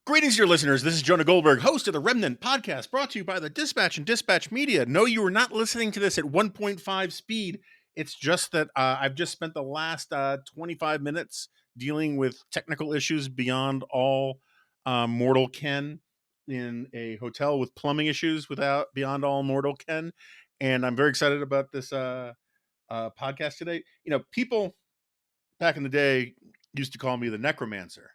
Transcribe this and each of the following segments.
Greetings, dear listeners. This is Jonah Goldberg, host of the Remnant podcast, brought to you by the Dispatch and Dispatch Media. No, you are not listening to this at 1.5 speed. It's just that I've just spent the last 25 minutes dealing with technical issues beyond all mortal ken in a hotel with plumbing issues beyond all mortal ken. And I'm very excited about this podcast today. You know, people back in the day used to call me the Necromancer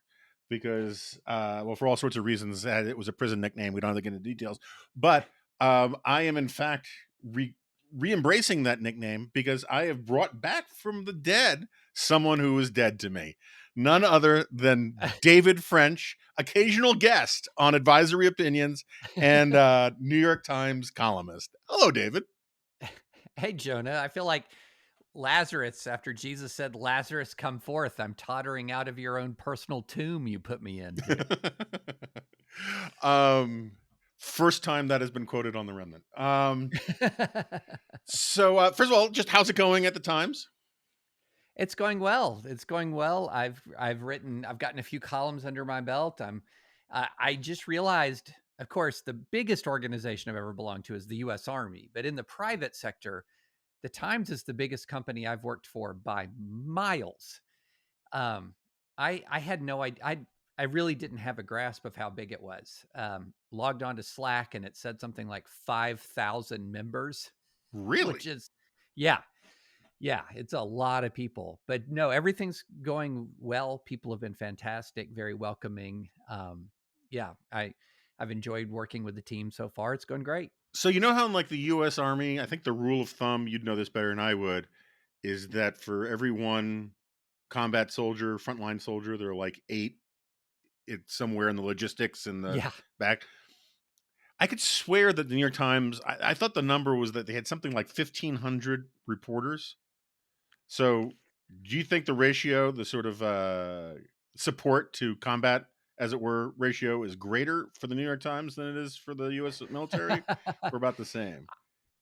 because, well, for all sorts of reasons, it was a prison nickname. We don't have to get into details, but I am in fact re-embracing that nickname because I have brought back from the dead someone who was dead to me. None other than David French, occasional guest on Advisory Opinions and New York Times columnist. Hello, David. Hey, Jonah. I feel like Lazarus, after Jesus said, "Lazarus, come forth. I'm tottering out of your own personal tomb you put me into." First time that has been quoted on the Remnant. So first of all, just how's it going at the Times? It's going well. It's going well. I've gotten a few columns under my belt. I just realized, of course, the biggest organization I've ever belonged to is the U.S. Army, but in the private sector, the Times is the biggest company I've worked for by miles. I had no idea. I really didn't have a grasp of how big it was. Logged on to Slack and it said something like 5,000 members, Really? which is, yeah, it's a lot of people. But no, everything's going well. People have been fantastic, very welcoming. I've enjoyed working with the team so far. It's going great. So you know how in like the U.S. Army, I think the rule of thumb, you'd know this better than I would, is that for every one combat soldier, frontline soldier, there are like 8. It's somewhere in the logistics in the back. I could swear that the New York Times, I thought the number was that they had something like 1,500 reporters. So do you think the ratio, the sort of support to combat, as it were, ratio is greater for the New York Times than it is for the U.S. military? We're about the same.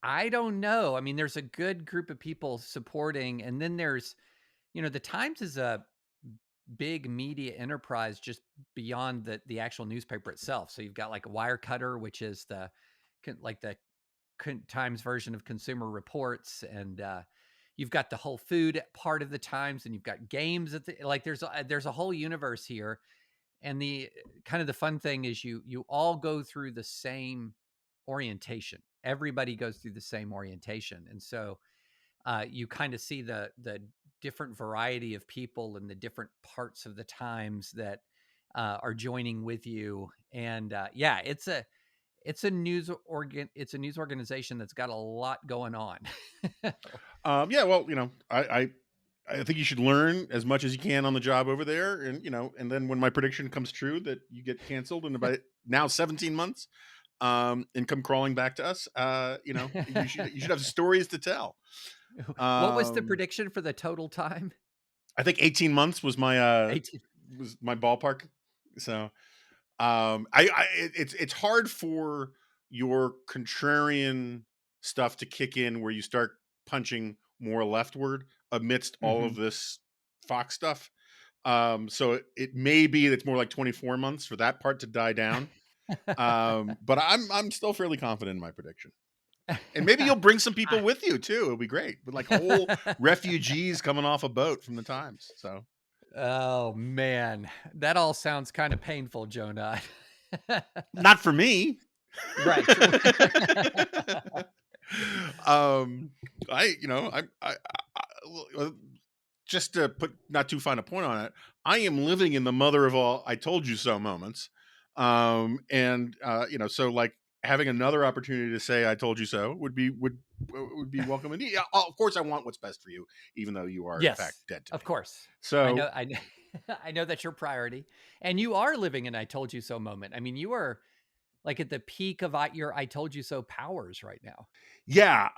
I don't know. I mean, there's a good group of people supporting, and then there's, the Times is a big media enterprise just beyond the actual newspaper itself. So you've got like Wirecutter, which is the Times version of Consumer Reports, and you've got the whole food part of the Times, and you've got games there's a whole universe here. And the kind of the fun thing is you all go through the same orientation. Everybody goes through the same orientation, and so you kind of see the different variety of people and the different parts of the Times that are joining with you. And it's a news organization that's got a lot going on. Yeah, well, I think you should learn as much as you can on the job over there, and and then when my prediction comes true that you get canceled in about now 17 months, and come crawling back to us, you should have stories to tell. What was the prediction for the total time? I think 18 months was my 18. was my ballpark. So it's hard for your contrarian stuff to kick in where you start punching more leftward amidst all of this Fox stuff. So it may be that's more like 24 months for that part to die down. But I'm still fairly confident in my prediction. And maybe you'll bring some people with you too. It'll be great. But like whole refugees coming off a boat from the Times. So oh man, that all sounds kind of painful, Jonah. not for me. Right. I just to put not too fine a point on it, I am living in the mother of all I told you so moments. So like having another opportunity to say I told you so would be welcome. And yeah, of course I want what's best for you, even though you are in fact dead to me. Of course. So I know I know that's your priority. And you are living an I told you so moment. I mean, you are like at the peak of your I told you so powers right now. Yeah.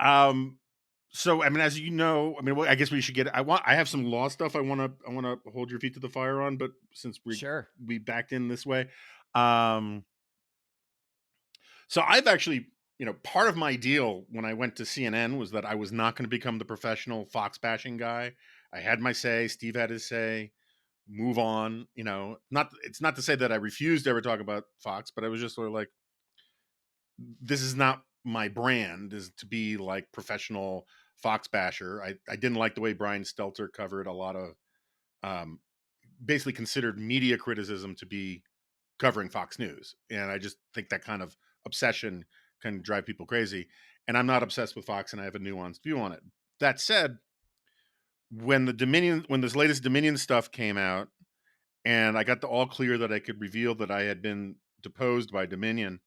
So I mean, as you know, I mean, I guess we should get. I have some law stuff I want to hold your feet to the fire on, but since we backed in this way, so I've actually, part of my deal when I went to CNN was that I was not going to become the professional Fox bashing guy. I had my say. Steve had his say. move on. Not it's not to say that I refused to ever talk about Fox, but I was just sort of like, this is not my brand, is to be like professional Fox basher. I didn't like the way Brian Stelter covered a lot of um, basically considered media criticism to be covering Fox News. And I just think that kind of obsession can drive people crazy. And I'm not obsessed with Fox, and I have a nuanced view on it. That said, when this latest Dominion stuff came out, and I got the all clear that I could reveal that I had been deposed by Dominion,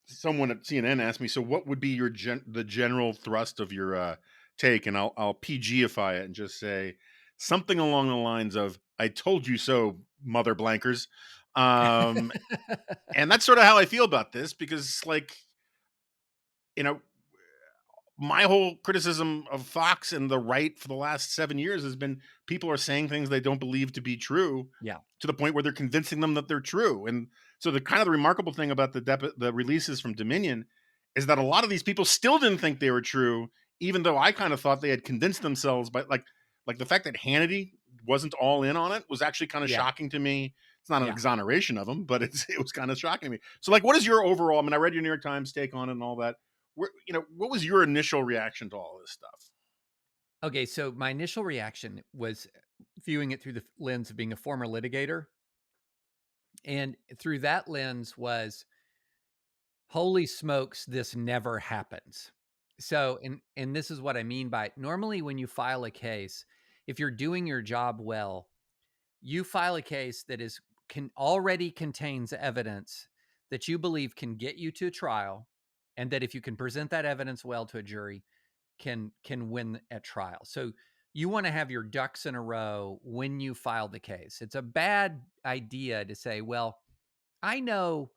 someone at CNN asked me, "So, what would be the general thrust of your take?" And I'll PGify it and just say something along the lines of, "I told you so, mother blankers." Um, and that's sort of how I feel about this, because, like, you know, my whole criticism of Fox and the right for the last 7 years has been people are saying things they don't believe to be true, Yeah. to the point where they're convincing them that they're true. And so the remarkable thing about the releases from Dominion is that a lot of these people still didn't think they were true, even though I kind of thought they had convinced themselves. But like the fact that Hannity wasn't all in on it was actually kind of Yeah. shocking to me. It's not an Yeah. exoneration of him, but it was kind of shocking to me. So, like, what is your overall? I mean, I read your New York Times take on it and all that. What was your initial reaction to all this stuff? Okay, so my initial reaction was viewing it through the lens of being a former litigator, and through that lens was, holy smokes, this never happens. So, and this is what I mean by, normally when you file a case, if you're doing your job well, you file a case that is can already contains evidence that you believe can get you to trial, and that if you can present that evidence well to a jury, can win at trial. So you want to have your ducks in a row when you file the case. It's a bad idea to say, well, I know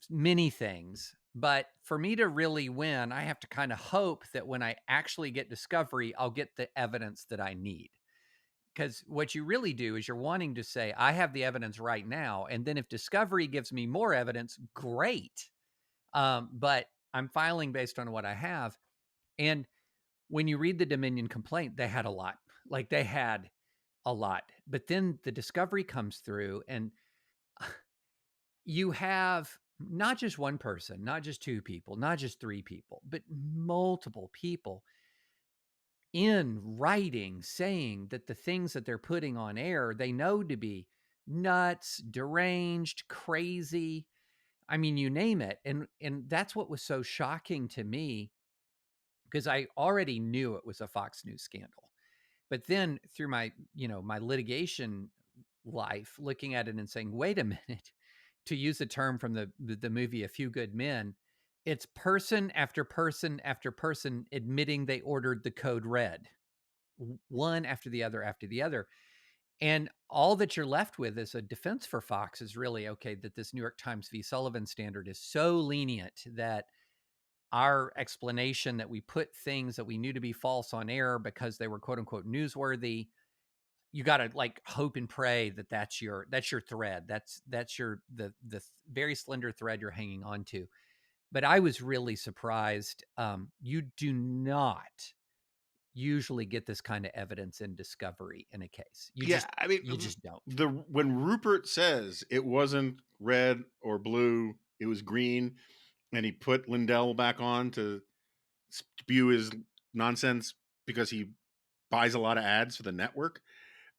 many things, but for me to really win, I have to kind of hope that when I actually get discovery, I'll get the evidence that I need. Because what you really do is you're wanting to say, I have the evidence right now. And then if discovery gives me more evidence, great. But I'm filing based on what I have. And when you read the Dominion complaint, they had a lot. Like, they had a lot. But then the discovery comes through, and you have not just one person, not just two people, not just three people, but multiple people in writing saying that the things that they're putting on air, they know to be nuts, deranged, crazy. I mean, you name it. And that's what was so shocking to me, because I already knew it was a Fox News scandal. But then through my litigation life, looking at it and saying, wait a minute, to use a term from the movie A Few Good Men, it's person after person after person admitting they ordered the code red, one after the other. And all that you're left with as a defense for Fox is really, okay, that this New York Times v. Sullivan standard is so lenient that our explanation that we put things that we knew to be false on air because they were quote unquote newsworthy, you got to like hope and pray that that's your thread. That's the very slender thread you're hanging on to. But I was really surprised. You do not usually get this kind of evidence in discovery in a case. Yeah, I mean, You just don't. when Rupert says it wasn't red or blue, it was green, and he put Lindell back on to spew his nonsense because he buys a lot of ads for the network.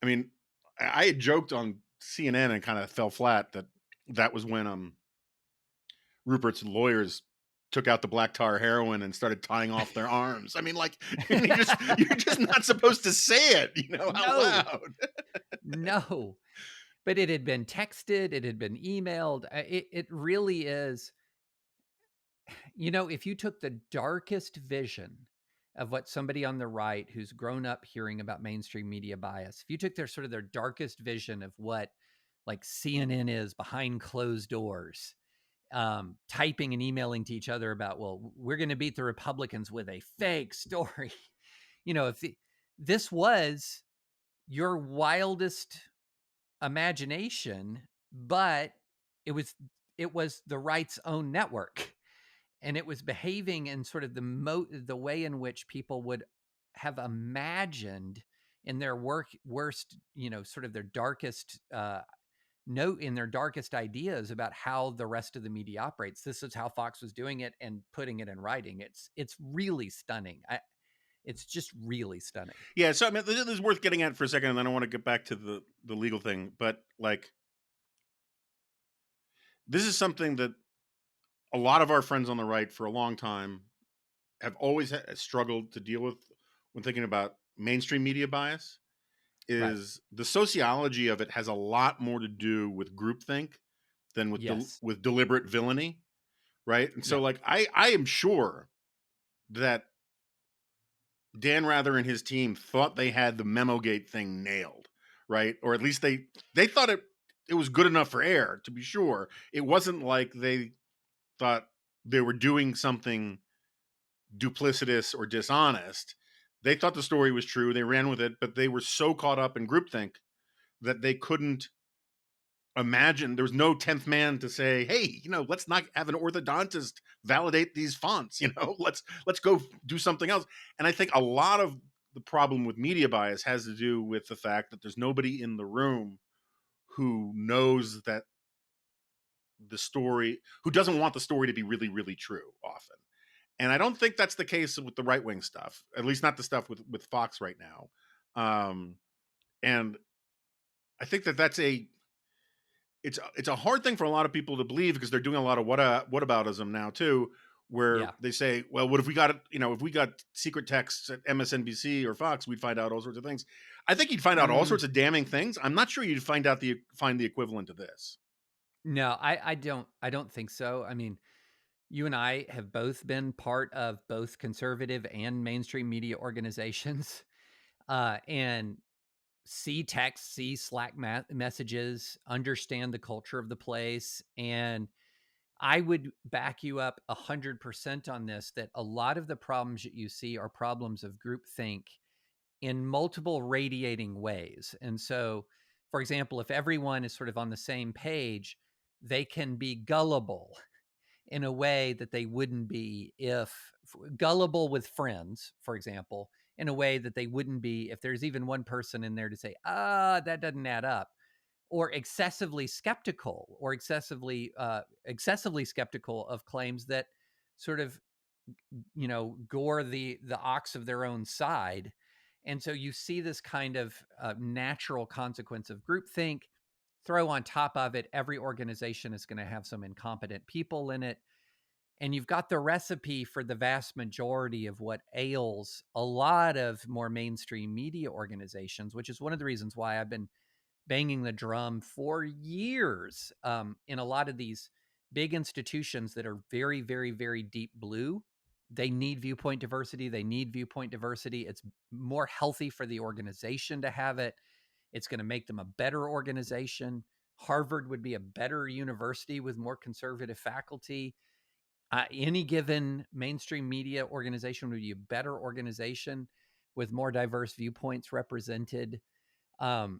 I mean, I had joked on CNN and kind of fell flat that was when Rupert's lawyers took out the black tar heroin and started tying off their arms. I mean, like, you're just not supposed to say it, out No, loud. no. But it had been texted, it had been emailed. It really is. If you took the darkest vision of what somebody on the right who's grown up hearing about mainstream media bias, if you took their sort of their darkest vision of what like CNN is behind closed doors, typing and emailing to each other about, well, we're going to beat the Republicans with a fake story. If this was your wildest imagination, but it was it was the right's own network, and it was behaving in sort of the way in which people would have imagined in their worst, sort of their darkest note, in their darkest ideas about how the rest of the media operates. This is how Fox was doing it and putting it in writing. It's really stunning. It's just really stunning. Yeah, so I mean, this is worth getting at for a second, and then I want to get back to the legal thing. But like, this is something that a lot of our friends on the right for a long time have always struggled to deal with when thinking about mainstream media bias. Right. Is the sociology of it has a lot more to do with groupthink than with Yes. with deliberate villainy, right? And so, Yeah. like, I am sure that Dan Rather and his team thought they had the MemoGate thing nailed, right? Or at least they thought it was good enough for air. To be sure, it wasn't like they thought they were doing something duplicitous or dishonest. They thought the story was true. They ran with it, but they were so caught up in groupthink that they couldn't imagine. There was no 10th man to say, hey, let's not have an orthodontist validate these fonts. Let's go do something else. And I think a lot of the problem with media bias has to do with the fact that there's nobody in the room who knows that the story, who doesn't want the story to be really, really true often. And I don't think that's the case with the right wing stuff, at least not the stuff with Fox right now. And I think that it's a hard thing for a lot of people to believe, because they're doing a lot of whataboutism now too, where Yeah. they say, well, what if we got if we got secret texts at MSNBC or Fox, we'd find out all sorts of things. I think you'd find out all Mm, sorts of damning things. I'm not sure you'd find the equivalent of this. no, I don't think so. I mean, you and I have both been part of both conservative and mainstream media organizations, and see texts, see Slack messages, understand the culture of the place. And I would back you up 100% on this, that a lot of the problems that you see are problems of groupthink in multiple radiating ways. And so, for example, if everyone is sort of on the same page, they can be gullible in a way that they wouldn't be if gullible with friends, for example, in a way that they wouldn't be if there's even one person in there to say, that doesn't add up, or excessively skeptical, or excessively skeptical of claims that sort of, gore the ox of their own side. And so you see this kind of natural consequence of groupthink. Throw on top of it, every organization is going to have some incompetent people in it. And you've got the recipe for the vast majority of what ails a lot of more mainstream media organizations, which is one of the reasons why I've been banging the drum for years, in a lot of these big institutions that are very, very, very deep blue. They need viewpoint diversity. They need viewpoint diversity. It's more healthy for the organization to have it. It's going to make them a better organization. Harvard would be a better university with more conservative faculty. Any given mainstream media organization would be a better organization with more diverse viewpoints represented. And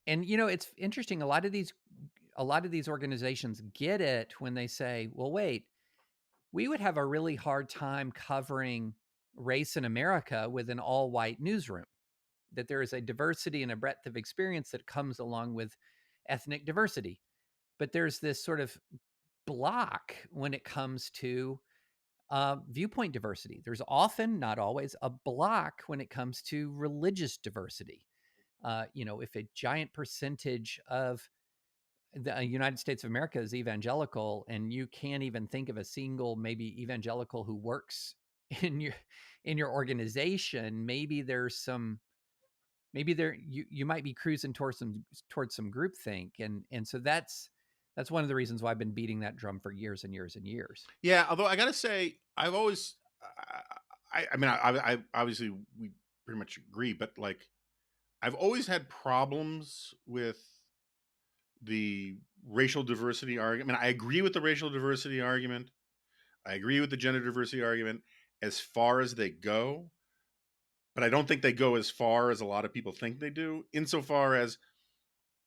it's interesting. A lot of these organizations get it when they say, well, wait, we would have a really hard time covering race in America with an all white newsroom, that there is a diversity and a breadth of experience that comes along with ethnic diversity. But there's this sort of block when it comes to viewpoint diversity. There's often, not always, a block when it comes to religious diversity. If a giant percentage of the United States of America is evangelical, and you can't even think of a single maybe evangelical who works in your organization, maybe there's some, maybe there you might be cruising towards some groupthink. And so that's one of the reasons why I've been beating that drum for years and years and years. Yeah, although I gotta say, I've always, I mean, I obviously we pretty much agree, but like, I've always had problems with the racial diversity argument. I agree with the racial diversity argument. I agree with the gender diversity argument as far as they go, but I don't think they go as far as a lot of people think they do. Insofar as,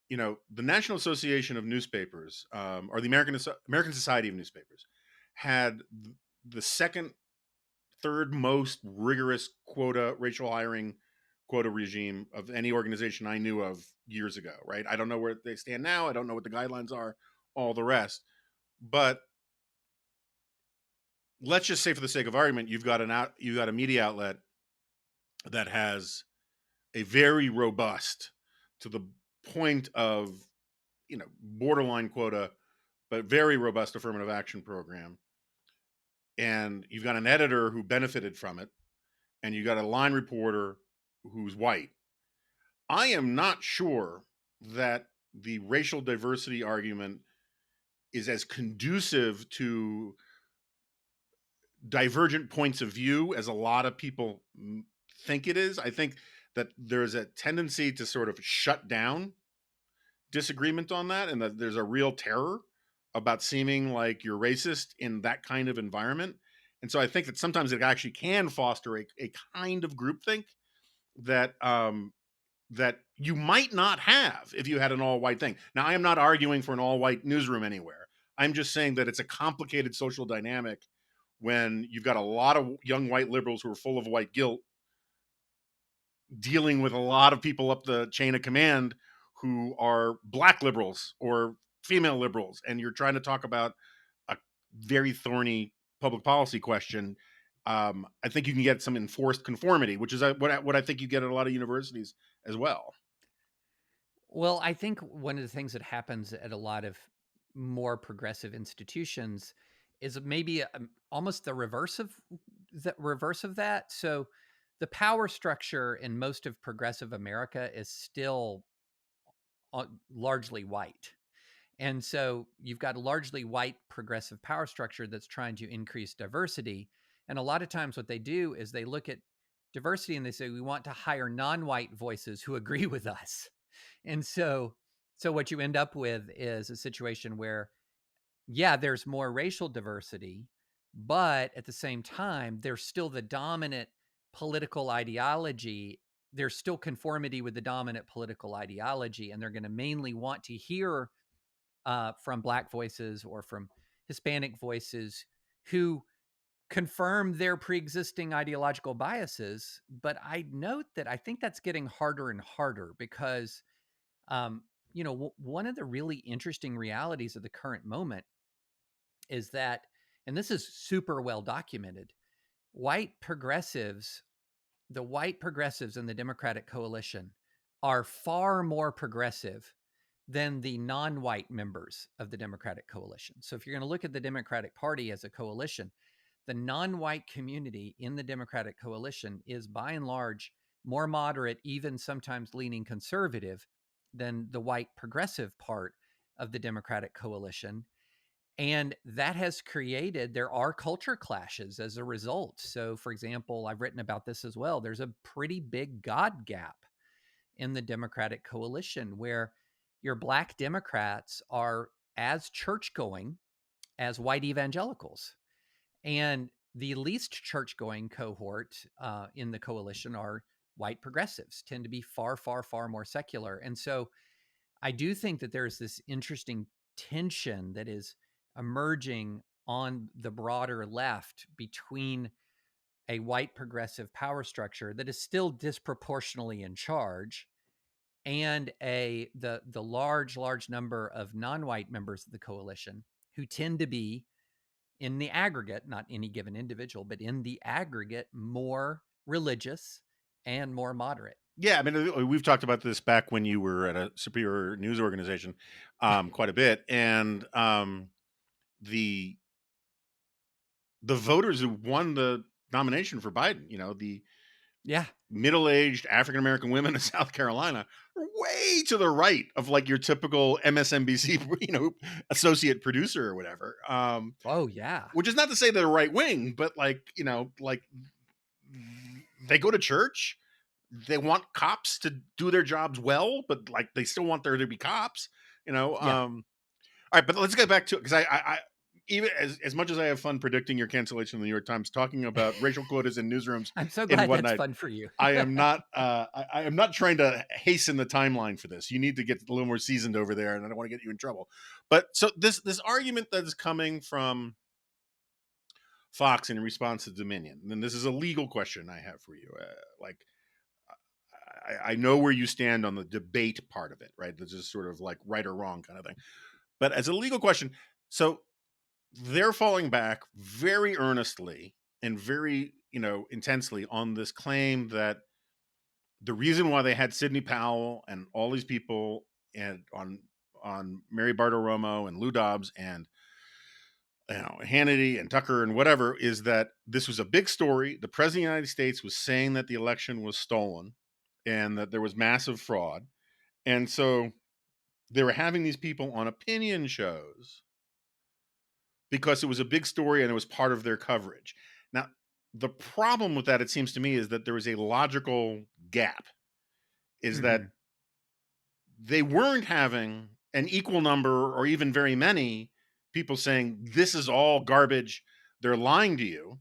the National Association of Newspapers, or the American Society of Newspapers, had the second, third most rigorous quota racial hiring quota regime of any organization I knew of years ago, right? I don't know where they stand now. I don't know what the guidelines are, all the rest. But let's just say, for the sake of argument, you've got a media outlet that has a very robust, to the point of, borderline quota, but very robust affirmative action program. And you've got an editor who benefited from it, and you got a line reporter who's white. I am not sure that the racial diversity argument is as conducive to divergent points of view as a lot of people think it is. I think that there's a tendency to sort of shut down disagreement on that, and that there's a real terror about seeming like you're racist in that kind of environment. And so I think that sometimes it actually can foster a kind of groupthink that that you might not have if you had an all-white thing. Now, I am not arguing for an all-white newsroom anywhere. I'm just saying that it's a complicated social dynamic when you've got a lot of young white liberals who are full of white guilt dealing with a lot of people up the chain of command who are black liberals or female liberals, and you're trying to talk about a very thorny public policy question. I think you can get some enforced conformity, which is what I think you get at a lot of universities as well. Well, I think one of the things that happens at a lot of more progressive institutions is maybe almost the reverse of that. So, the power structure in most of progressive America is still largely white. And so you've got a largely white progressive power structure that's trying to increase diversity. And a lot of times what they do is they look at diversity and they say, we want to hire non-white voices who agree with us. And so what you end up with is a situation where, yeah, there's more racial diversity, but at the same time, there's still the dominant political ideology. There's still conformity with the dominant political ideology, and they're going to mainly want to hear from Black voices or from Hispanic voices who confirm their pre-existing ideological biases. But I note that I think that's getting harder and harder because, one of the really interesting realities of the current moment is that, and this is super well documented, white progressives, the white progressives in the Democratic coalition are far more progressive than the non-white members of the Democratic coalition. So if you're going to look at the Democratic Party as a coalition, the non-white community in the Democratic coalition is by and large more moderate, even sometimes leaning conservative than the white progressive part of the Democratic coalition. And that has there are culture clashes as a result. So, for example, I've written about this as well. There's a pretty big God gap in the Democratic coalition where your Black Democrats are as church going as white evangelicals. And the least church going cohort in the coalition are white progressives, tend to be far, far, far more secular. And so I do think that there's this interesting tension that is emerging on the broader left between a white progressive power structure that is still disproportionately in charge and the large number of non-white members of the coalition who tend to be, in the aggregate, not any given individual, but in the aggregate, more religious and more moderate. Yeah, I mean, we've talked about this back when you were at a superior news organization, quite a bit, and the the voters who won the nomination for Biden, the Yeah, middle-aged African American women in South Carolina, are way to the right of like your typical MSNBC, associate producer or whatever. oh yeah, Which is not to say they're right wing, but like they go to church. They want cops to do their jobs well, but like they still want there to be cops. yeah. All right, but let's get back to it because I even as much as I have fun predicting your cancellation in the New York Times, talking about racial quotas in newsrooms I'm so in glad one that's night, fun for you. I am not. I am not trying to hasten the timeline for this. You need to get a little more seasoned over there, and I don't want to get you in trouble. But so this argument that is coming from Fox in response to Dominion, and this is a legal question I have for you. Like, I know where you stand on the debate part of it, right? This is sort of like right or wrong kind of thing. But as a legal question, so they're falling back very earnestly and very, intensely on this claim that the reason why they had Sidney Powell and all these people and on Mary Bartiromo and Lou Dobbs and Hannity and Tucker and whatever is that this was a big story. The president of the United States was saying that the election was stolen and that there was massive fraud. And so they were having these people on opinion shows because it was a big story and it was part of their coverage. Now, the problem with that, it seems to me, is that there is a logical gap, is that Mhm. they weren't having an equal number or even very many people saying this is all garbage, they're lying to you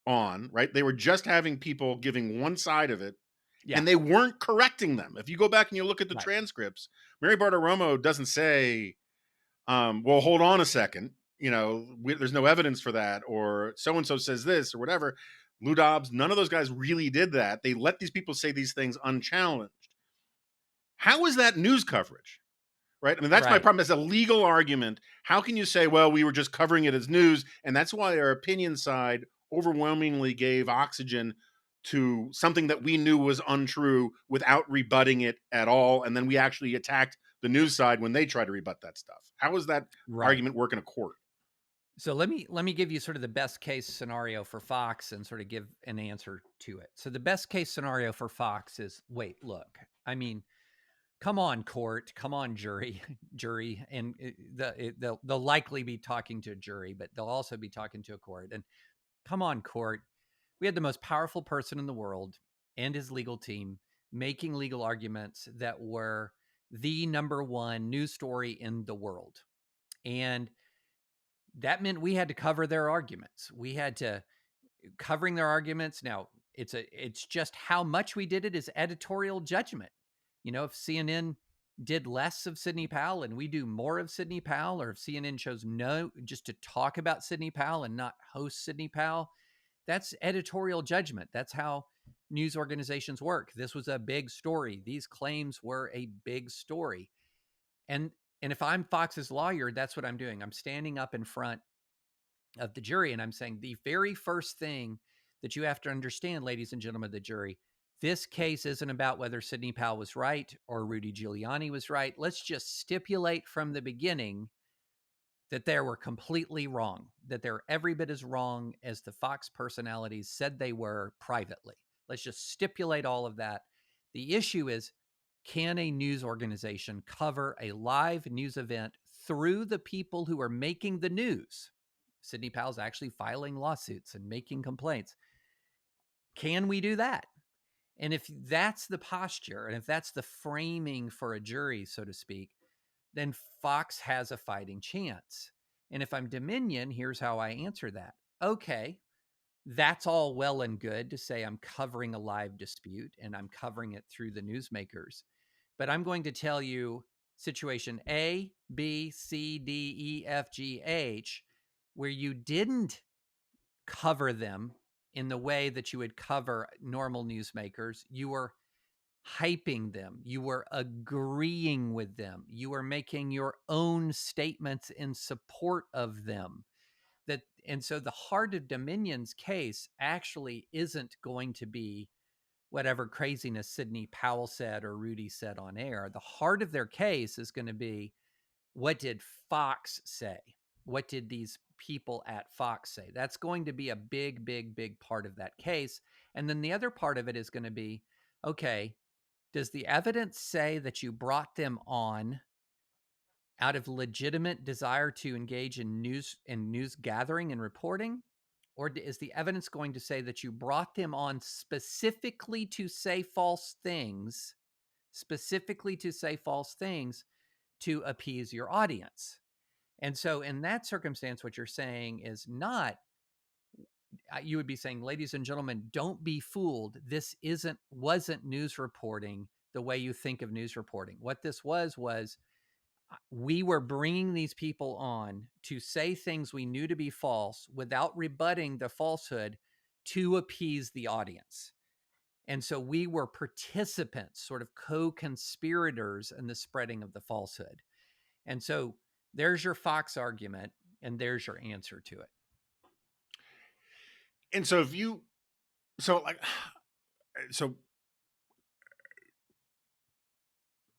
on, right? They were just having people giving one side of it Yeah. and they weren't correcting them. If you go back and you look at the Right. transcripts, Mary Bartiromo doesn't say, well, hold on a second, there's no evidence for that, or so and so says this or whatever. Lou Dobbs, none of those guys really did that. They let these people say these things unchallenged. How is that news coverage? Right? I mean, that's my Right. problem as a legal argument. How can you say, well, we were just covering it as news? And that's why our opinion side overwhelmingly gave oxygen to something that we knew was untrue without rebutting it at all. And then we actually attacked the news side when they tried to rebut that stuff. How does that Right. argument work in a court? So let me give you sort of the best case scenario for Fox and sort of give an answer to it. So the best case scenario for Fox is, wait, look, I mean, come on, court, come on, jury, jury, and they'll likely be talking to a jury, but they'll also be talking to a court. And come on, court, we had the most powerful person in the world and his legal team making legal arguments that were the number one news story in the world, and that meant we had to cover their arguments. We had to covering their arguments. Now, it's just how much we did it is editorial judgment. If CNN did less of Sidney Powell and we do more of Sidney Powell, or if CNN chose no just to talk about Sidney Powell and not host Sidney Powell, that's editorial judgment. That's how news organizations work. This was a big story. These claims were a big story. And and if I'm Fox's lawyer, that's what I'm doing. I'm standing up in front of the jury and I'm saying the very first thing that you have to understand, ladies and gentlemen of the jury, this case isn't about whether Sidney Powell was right or Rudy Giuliani was right. Let's just stipulate from the beginning that they were completely wrong, that they're every bit as wrong as the Fox personalities said they were privately. Let's just stipulate all of that. The issue is, can a news organization cover a live news event through the people who are making the news? Sidney Powell's actually filing lawsuits and making complaints. Can we do that? And if that's the posture, and if that's the framing for a jury, so to speak, then Fox has a fighting chance. And if I'm Dominion, here's how I answer that. Okay, that's all well and good to say I'm covering a live dispute and I'm covering it through the newsmakers. But I'm going to tell you situation A, B, C, D, E, F, G, H, where you didn't cover them in the way that you would cover normal newsmakers. You were hyping them. You were agreeing with them. You were making your own statements in support of them. And so the heart of Dominion's case actually isn't going to be whatever craziness Sidney Powell said or Rudy said on air. The heart of their case is going to be, what did Fox say? What did these people at Fox say? That's going to be a big, big, big part of that case. And then the other part of it is going to be, okay, does the evidence say that you brought them on out of legitimate desire to engage in news gathering and reporting? Or is the evidence going to say that you brought them on specifically to say false things, specifically to say false things to appease your audience? And so in that circumstance, what you're saying is not, you would be saying, ladies and gentlemen, don't be fooled. This wasn't news reporting the way you think of news reporting. What this was we were bringing these people on to say things we knew to be false without rebutting the falsehood to appease the audience. And so we were participants, sort of co-conspirators in the spreading of the falsehood. And so there's your Fox argument, and there's your answer to it. And so if you, so like, so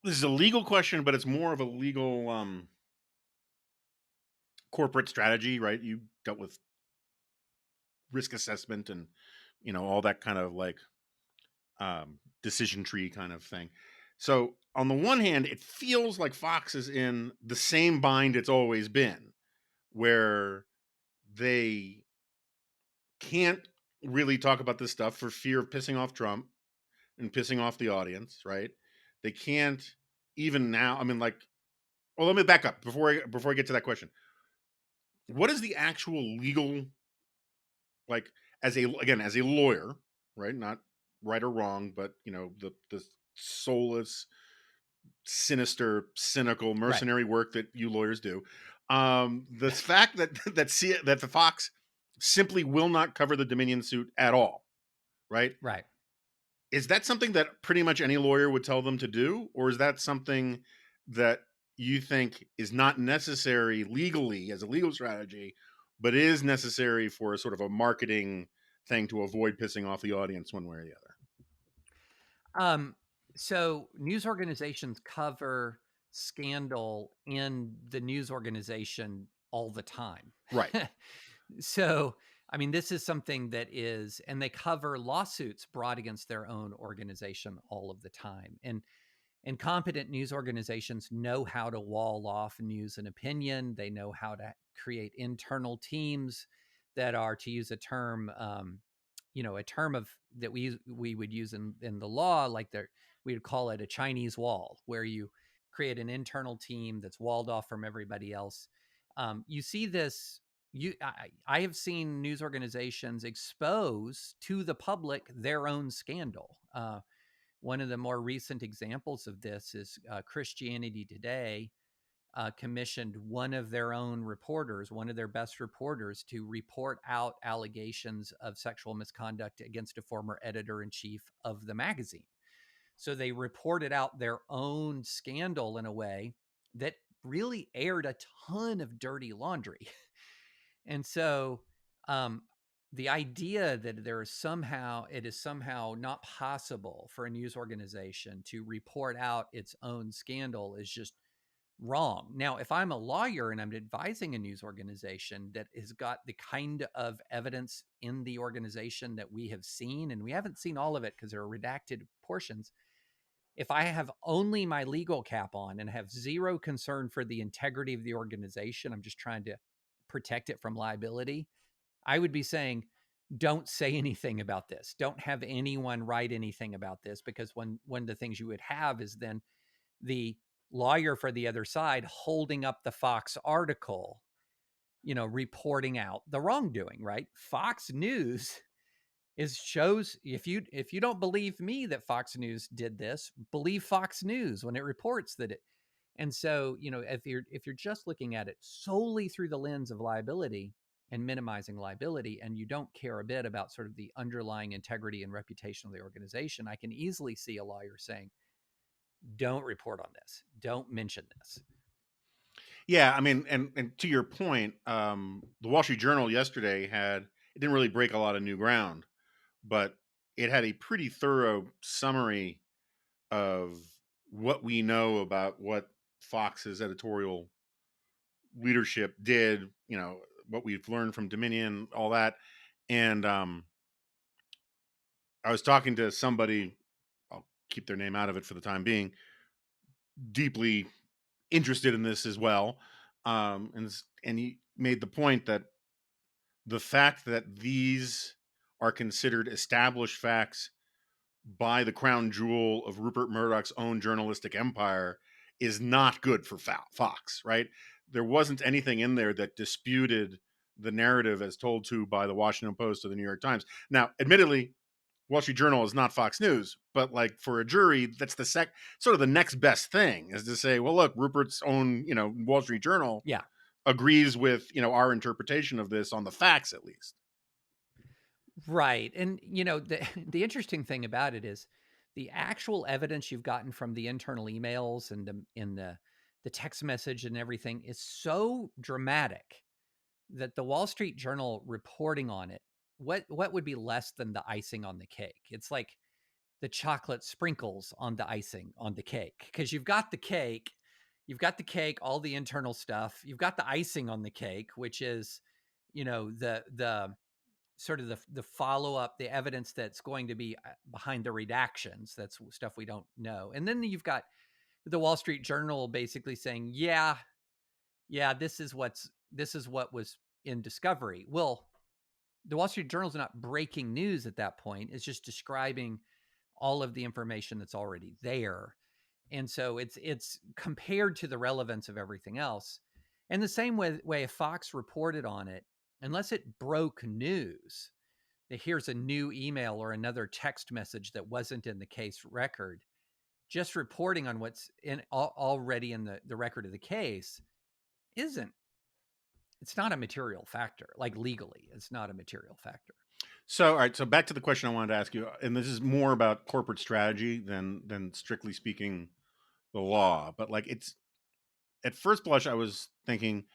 this is a legal question, but it's more of a legal corporate strategy, right? You dealt with risk assessment and all that kind of like decision tree kind of thing. So on the one hand, it feels like Fox is in the same bind it's always been, where they can't really talk about this stuff for fear of pissing off Trump and pissing off the audience, right? They can't even now. I mean, like, well, let me back up before I get to that question. What is the actual legal, like, as a lawyer, right? Not right or wrong, but the soulless, sinister, cynical, Right. mercenary work that you lawyers do. The fact that that the Fox simply will not cover the Dominion suit at all, right? Right. Is that something that pretty much any lawyer would tell them to do, or is that something that you think is not necessary legally as a legal strategy, but is necessary for a sort of a marketing thing to avoid pissing off the audience one way or the other? So news organizations cover scandal in the news organization all the time. Right. So, I mean, this is something that is, and they cover lawsuits brought against their own organization all of the time. And competent news organizations know how to wall off news and opinion. They know how to create internal teams that are, to use a term, a term of that we would use in the law, like we would call it a Chinese wall, where you create an internal team that's walled off from everybody else. You see this. I have seen news organizations expose to the public their own scandal. One of the more recent examples of this is Christianity Today commissioned one of their own reporters, one of their best reporters, to report out allegations of sexual misconduct against a former editor in chief of the magazine. So they reported out their own scandal in a way that really aired a ton of dirty laundry. And so um, the idea that it is somehow not possible for a news organization to report out its own scandal is just wrong. Now, if I'm a lawyer and I'm advising a news organization that has got the kind of evidence in the organization that we have seen, and we haven't seen all of it because there are redacted portions. If I have only my legal cap on and have zero concern for the integrity of the organization, I'm just trying to protect it from liability, I would be saying, don't say anything about this. Don't have anyone write anything about this, because one of the things you would have is then the lawyer for the other side holding up the Fox article, reporting out the wrongdoing, right? Fox News shows, if you don't believe me that Fox News did this, believe Fox News when it reports that it. And so, if you're just looking at it solely through the lens of liability and minimizing liability, and you don't care a bit about sort of the underlying integrity and reputation of the organization, I can easily see a lawyer saying, don't report on this. Don't mention this. Yeah, I mean, and to your point, the Wall Street Journal yesterday it didn't really break a lot of new ground, but it had a pretty thorough summary of what we know about what Fox's editorial leadership did, what we've learned from Dominion, all that. And I was talking to somebody, I'll keep their name out of it for the time being, deeply interested in this as well. And he made the point that the fact that these are considered established facts by the crown jewel of Rupert Murdoch's own journalistic empire is not good for Fox, right? There wasn't anything in there that disputed the narrative as told to by the Washington Post or the New York Times. Now, admittedly, Wall Street Journal is not Fox News, but like for a jury, that's the sort of the next best thing is to say, well, look, Rupert's own, Wall Street Journal Yeah. agrees with, our interpretation of this on the facts, at least. Right. And the the interesting thing about it is the actual evidence you've gotten from the internal emails and the text message and everything is so dramatic that the Wall Street Journal reporting on it, what would be less than the icing on the cake? It's like the chocolate sprinkles on the icing on the cake, because you've got the cake, all the internal stuff, you've got the icing on the cake, which is the sort of the follow up, the evidence that's going to be behind the redactions. That's stuff we don't know. And then you've got the Wall Street Journal basically saying, yeah, this is what was in discovery. Well, the Wall Street Journal is not breaking news at that point. It's just describing all of the information that's already there. And so it's compared to the relevance of everything else. And the same way if Fox reported on it, unless it broke news, that here's a new email or another text message that wasn't in the case record, just reporting on what's already in the record of the case isn't it's not a material factor. Like legally, it's not a material factor. So, all right. So back to the question I wanted to ask you, and this is more about corporate strategy than strictly speaking the law. But like, it's at first blush, I was thinking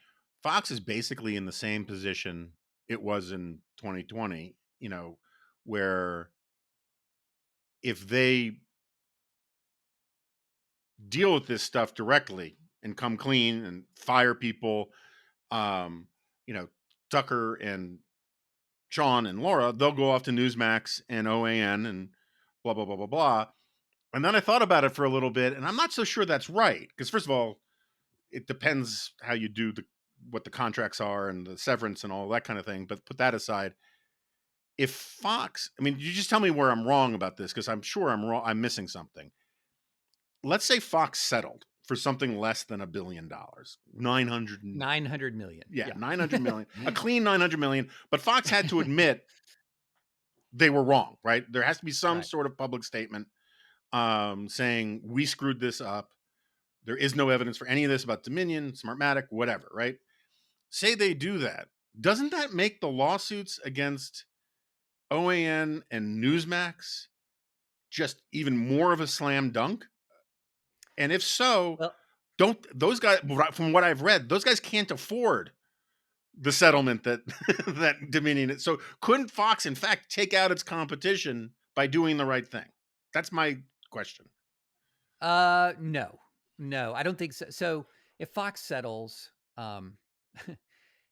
Fox is basically in the same position it was in 2020. Where if they deal with this stuff directly and come clean and fire people, um, you know, Tucker and Sean and Laura, they'll go off to Newsmax and OAN and blah, blah, blah, blah, blah. And then I thought about it for a little bit, and I'm not so sure that's right. Because first of all, it depends how you do what the contracts are and the severance and all that kind of thing. But put that aside. If Fox, I mean, you just tell me where I'm wrong about this, because I'm sure I'm wrong. I'm missing something. Let's say Fox settled for something less than $1 billion, 900, 900 million. yeah, Yeah. 900 million, a clean 900 million. But Fox had to admit they were wrong, right? There has to be some Right. sort of public statement saying we screwed this up. There is no evidence for any of this about Dominion, Smartmatic, whatever, right? Say they do that. Doesn't that make the lawsuits against OAN and Newsmax just even more of a slam dunk? And if so, Well, don't those guys, from what I've read, those guys can't afford the settlement that that Dominion. So couldn't Fox, in fact, take out its competition by doing the right thing? That's my question. no, no, I don't think so. So if Fox settles,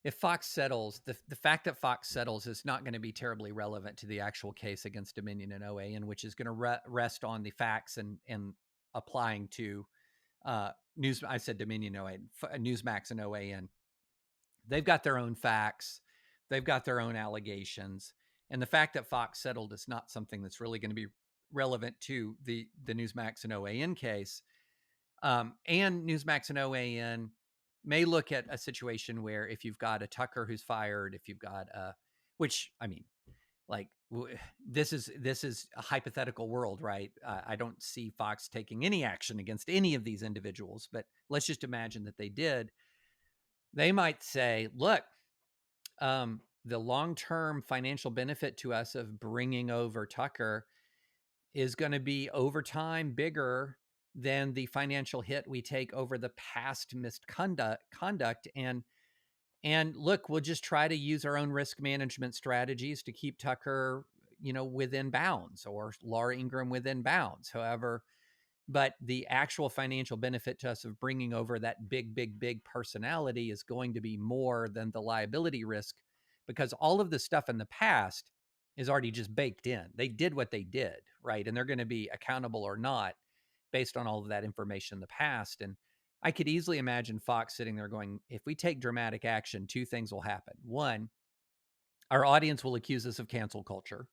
if Fox settles, the fact that Fox settles is not going to be terribly relevant to the actual case against Dominion and OAN, which is going to rest on the facts and applying to news. I said Dominion, OAN, Newsmax, and OAN. They've got their own facts, they've got their own allegations, and the fact that Fox settled is not something that's really going to be relevant to the Newsmax and OAN case. And Newsmax and OAN may look at a situation where if you've got a Tucker who's fired, if you've got which I mean, like this is a hypothetical world, right? I don't see Fox taking any action against any of these individuals, but let's just imagine that they did. They might say, look, the long-term financial benefit to us of bringing over Tucker is going to be over time bigger than the financial hit we take over the past misconduct. And look, we'll just try to use our own risk management strategies to keep Tucker, within bounds, or Laura Ingraham within bounds. However, but the actual financial benefit to us of bringing over that big, big, big personality is going to be more than the liability risk, because all of the stuff in the past is already just baked in. They did what they did, right? And they're going to be accountable or not based on all of that information in the past. And I could easily imagine Fox sitting there going, if we take dramatic action, two things will happen. One, our audience will accuse us of cancel culture,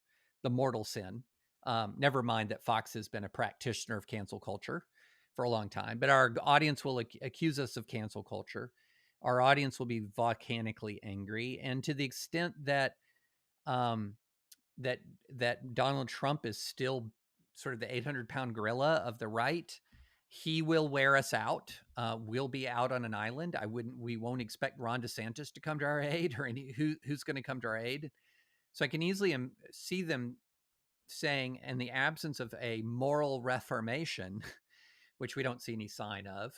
the mortal sin. Never mind that Fox has been a practitioner of cancel culture for a long time, but our audience will accuse us of cancel culture. Our audience will be volcanically angry, and to the extent that um, that Donald Trump is still sort of the 800-pound gorilla of the right, he will wear us out. We'll be out on an island. We won't expect Ron DeSantis to come to our aid, or who's going to come to our aid. So I can easily see them saying, in the absence of a moral reformation, which we don't see any sign of,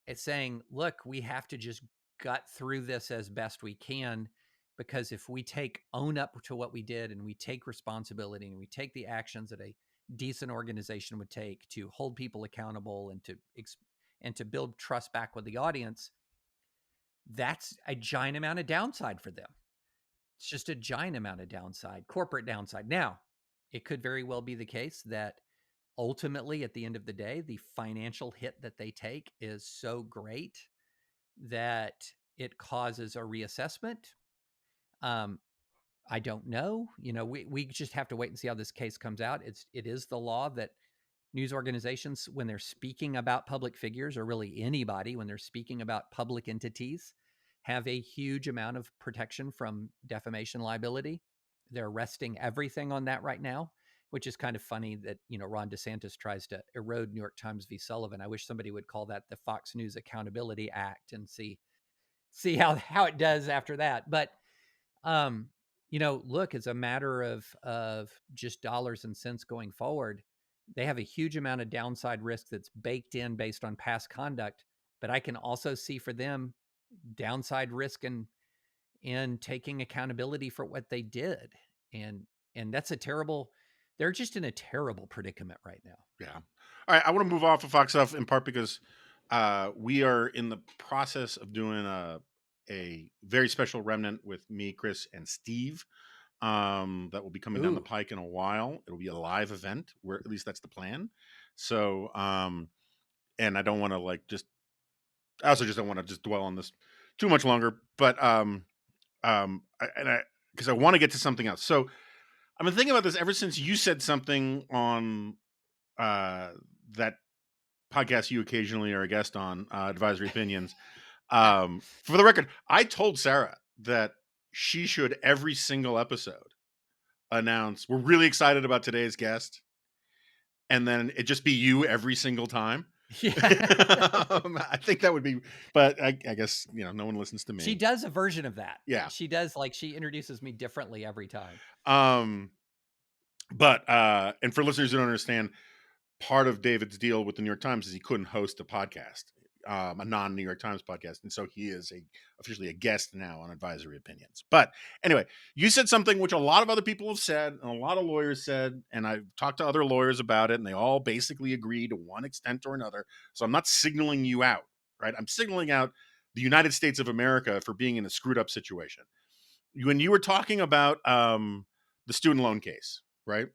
it's saying, look, we have to just gut through this as best we can, because if we own up to what we did, and we take responsibility, and we take the actions that a decent organization would take to hold people accountable and to build trust back with the audience, that's a giant amount of downside for them. It's just a giant amount of downside, corporate downside. Now, it could very well be the case that ultimately, at the end of the day, the financial hit that they take is so great that it causes a reassessment. I don't know. We just have to wait and see how this case comes out. It is the law that news organizations, when they're speaking about public figures, or really anybody, when they're speaking about public entities, have a huge amount of protection from defamation liability. They're resting everything on that right now, which is kind of funny that, Ron DeSantis tries to erode New York Times v. Sullivan. I wish somebody would call that the Fox News Accountability Act and see how it does after that. But look, it's a matter of just dollars and cents going forward. They have a huge amount of downside risk that's baked in based on past conduct, but I can also see for them downside risk in taking accountability for what they did. And that's they're just in a terrible predicament right now. Yeah. All right. I want to move off of Fox stuff in part because we are in the process of doing a very special Remnant with me, Chris, and Steve. That will be coming down the pike in a while. It'll be a live event, where at least that's the plan. So, and I don't want to I also just don't want to just dwell on this too much longer, but because I want to get to something else. So I've been thinking about this ever since you said something on that podcast you occasionally are a guest on, Advisory Opinions. For the record, I told Sarah that she should every single episode announce, we're really excited about today's guest, and then it just be you every single time. Yeah. I think that would be, but I guess, no one listens to me. She does a version of that. Yeah. She does, she introduces me differently every time. But and for listeners who don't understand, part of David's deal with the New York Times is he couldn't host a podcast, a non-New York Times podcast, and so he is officially a guest now on Advisory Opinions. But anyway, you said something which a lot of other people have said, and a lot of lawyers said, and I've talked to other lawyers about it, and they all basically agree to one extent or another. So I'm not signaling you out, right? I'm signaling out the United States of America for being in a screwed up situation. When you were talking about the student loan case, right?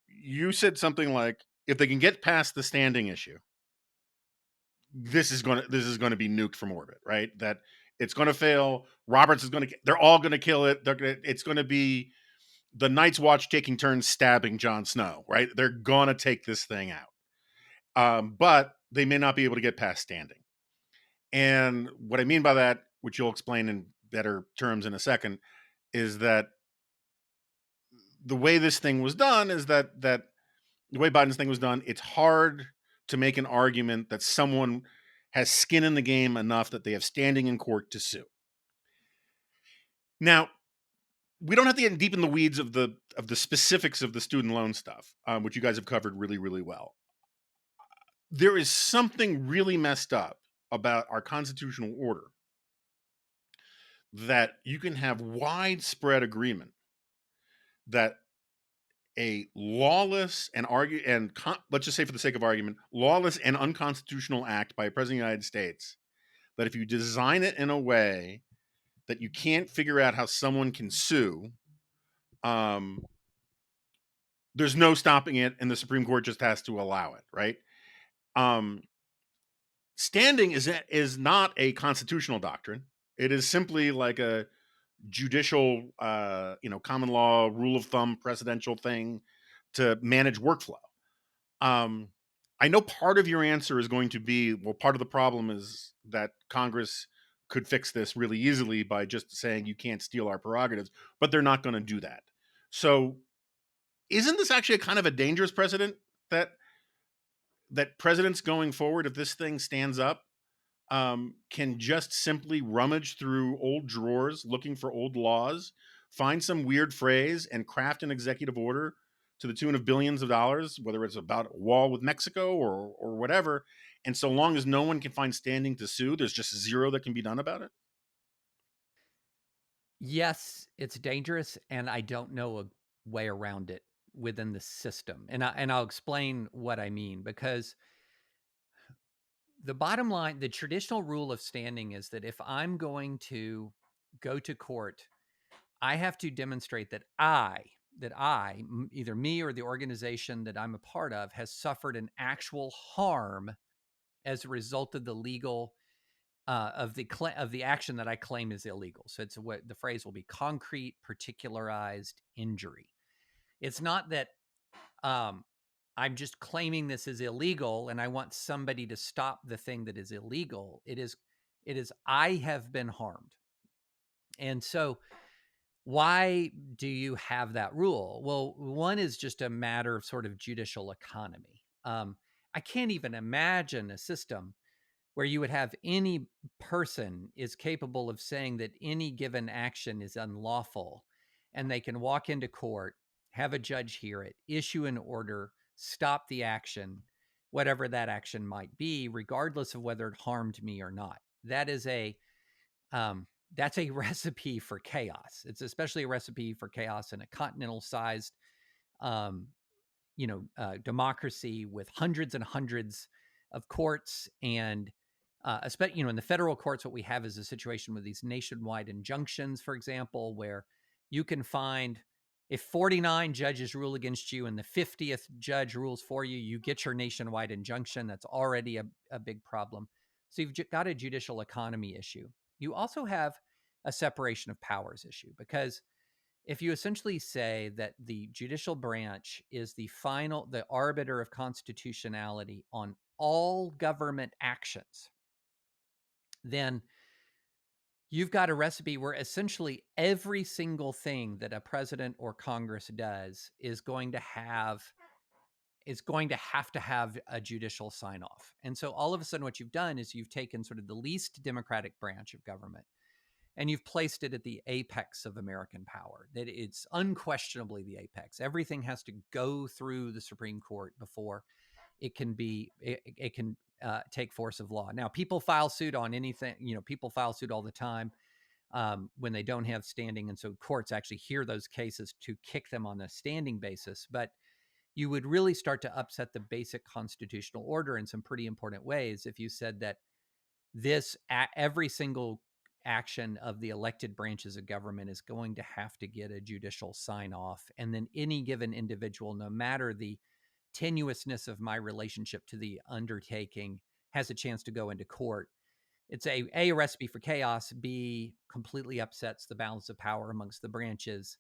You said something like, if they can get past the standing issue, this is going to be nuked from orbit, right? That it's going to fail. Roberts is going to, they're all going to kill it. It's going to be the Night's Watch taking turns stabbing Jon Snow, right? They're going to take this thing out. But they may not be able to get past standing. And what I mean by that, which you'll explain in better terms in a second, is that the way this thing was done is that the way Biden's thing was done, it's hard to make an argument that someone has skin in the game enough that they have standing in court to sue. Now, we don't have to get deep in the weeds of the specifics of the student loan stuff, which you guys have covered really, really well. There is something really messed up about our constitutional order that you can have widespread agreement that a lawless and let's just say for the sake of argument, lawless and unconstitutional act by a president of the United States, that if you design it in a way that you can't figure out how someone can sue, there's no stopping it, and the Supreme Court just has to allow it, right? Standing is not a constitutional doctrine. It is simply like a judicial, common law, rule of thumb, precedential thing to manage workflow. I know part of your answer is going to be, well, part of the problem is that Congress could fix this really easily by just saying you can't steal our prerogatives, but they're not going to do that. So isn't this actually a kind of a dangerous precedent that presidents going forward, if this thing stands up, can just simply rummage through old drawers looking for old laws find some weird phrase and craft an executive order to the tune of billions of dollars, whether it's about a wall with Mexico or whatever. And so long as no one can find standing to sue, there's just zero that can be done about it. Yes, it's dangerous, and I don't know a way around it within the system. I'll explain what I mean, because the bottom line, the traditional rule of standing is that if I'm going to go to court, I have to demonstrate that either me or the organization that I'm a part of, has suffered an actual harm as a result of the legal of the action that I claim is illegal. So it's what the phrase will be: concrete, particularized injury. It's not that um, I'm just claiming this is illegal and I want somebody to stop the thing that is illegal. It is I have been harmed. And so why do you have that rule? Well, one is just a matter of sort of judicial economy. I can't even imagine a system where you would have any person is capable of saying that any given action is unlawful, and they can walk into court, have a judge hear it, issue an order, stop the action, whatever that action might be, regardless of whether it harmed me or not. That's a recipe for chaos. It's especially a recipe for chaos in a continental-sized um, democracy with hundreds and hundreds of courts. And especially, in the federal courts, what we have is a situation with these nationwide injunctions, for example, where you can find, if 49 judges rule against you and the 50th judge rules for you, you get your nationwide injunction. That's already a big problem. So you've got a judicial economy issue. You also have a separation of powers issue, because if you essentially say that the judicial branch is the arbiter of constitutionality on all government actions, then you've got a recipe where essentially every single thing that a president or Congress does is going to have to have a judicial sign off. And so all of a sudden what you've done is you've taken sort of the least democratic branch of government and you've placed it at the apex of American power. That it's unquestionably the apex. Everything has to go through the Supreme Court before it can take force of law. Now, people file suit on anything. People file suit all the time when they don't have standing, and so courts actually hear those cases to kick them on a standing basis. But you would really start to upset the basic constitutional order in some pretty important ways if you said that every single action of the elected branches of government is going to have to get a judicial sign off. And then any given individual, no matter the tenuousness of my relationship to the undertaking, has a chance to go into court. It's a recipe for chaos. B, completely upsets the balance of power amongst the branches.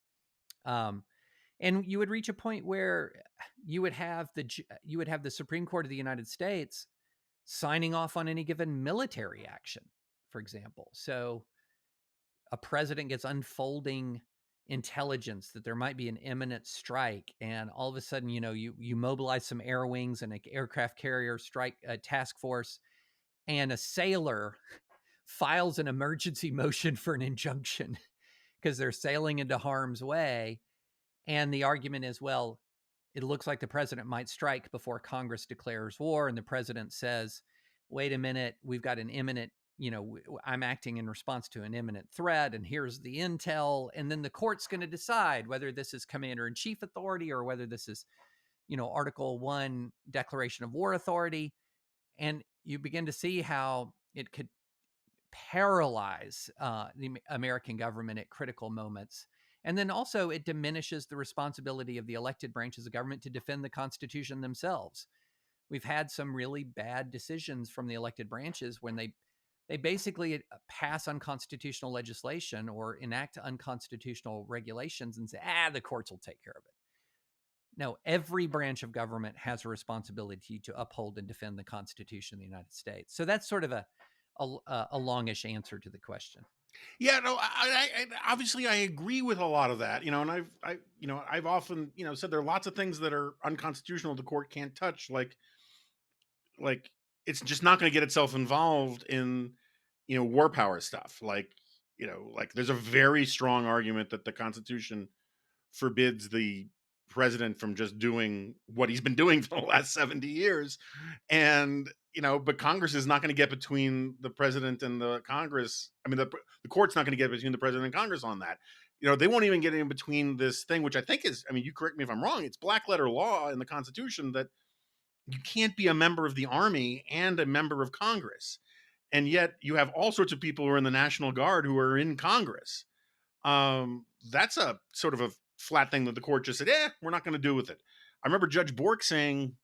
And you would reach a point where you would have the Supreme Court of the United States signing off on any given military action, for example. So a president gets unfolding intelligence that there might be an imminent strike, and all of a sudden, you mobilize some air wings and an aircraft carrier strike task force, and a sailor files an emergency motion for an injunction because they're sailing into harm's way. And the argument is, well, it looks like the president might strike before Congress declares war. And the president says, wait a minute, we've got an imminent, I'm acting in response to an imminent threat, and here's the intel. And then the court's going to decide whether this is commander in chief authority or whether this is, Article 1 declaration of war authority. And you begin to see how it could paralyze the American government at critical moments. And then also it diminishes the responsibility of the elected branches of government to defend the Constitution themselves. We've had some really bad decisions from the elected branches when they basically pass unconstitutional legislation or enact unconstitutional regulations and say, the courts will take care of it. No, every branch of government has a responsibility to uphold and defend the Constitution of the United States. So that's sort of a longish answer to the question. Yeah, no, obviously I agree with a lot of that, and I've often, said there are lots of things that are unconstitutional the court can't touch, like it's just not going to get itself involved in, war power stuff. Like like there's a very strong argument that the Constitution forbids the president from just doing what he's been doing for the last 70 years. And, but Congress is not going to get between the president and the Congress. I mean, the court's not going to get between the president and Congress on that. They won't even get in between this thing, which I think is, I mean, you correct me if I'm wrong, it's black letter law in the Constitution that you can't be a member of the army and a member of Congress. And yet you have all sorts of people who are in the National Guard who are in Congress. That's a sort of a flat thing that the court just said, we're not going to do with it. I remember Judge Bork saying,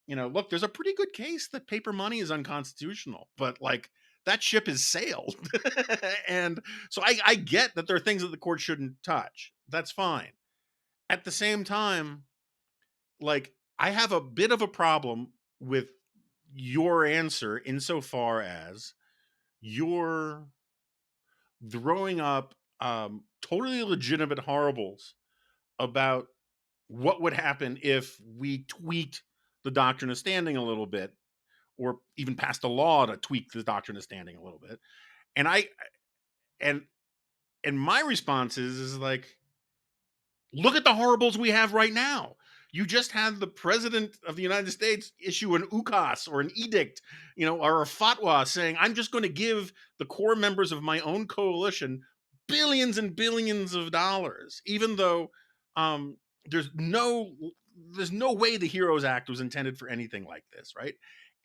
look, there's a pretty good case that paper money is unconstitutional, but like that ship has sailed. And so I get that there are things that the court shouldn't touch. That's fine. At the same time, like I have a bit of a problem with your answer insofar as you're throwing up totally legitimate horribles about what would happen if we tweaked the doctrine of standing a little bit, or even passed a law to tweak the doctrine of standing a little bit. And and my response is like, look at the horribles we have right now. You just had the president of the United States issue an ukaz or an edict, or a fatwa saying, I'm just going to give the core members of my own coalition billions and billions of dollars, even though there's no way the Heroes Act was intended for anything like this, right?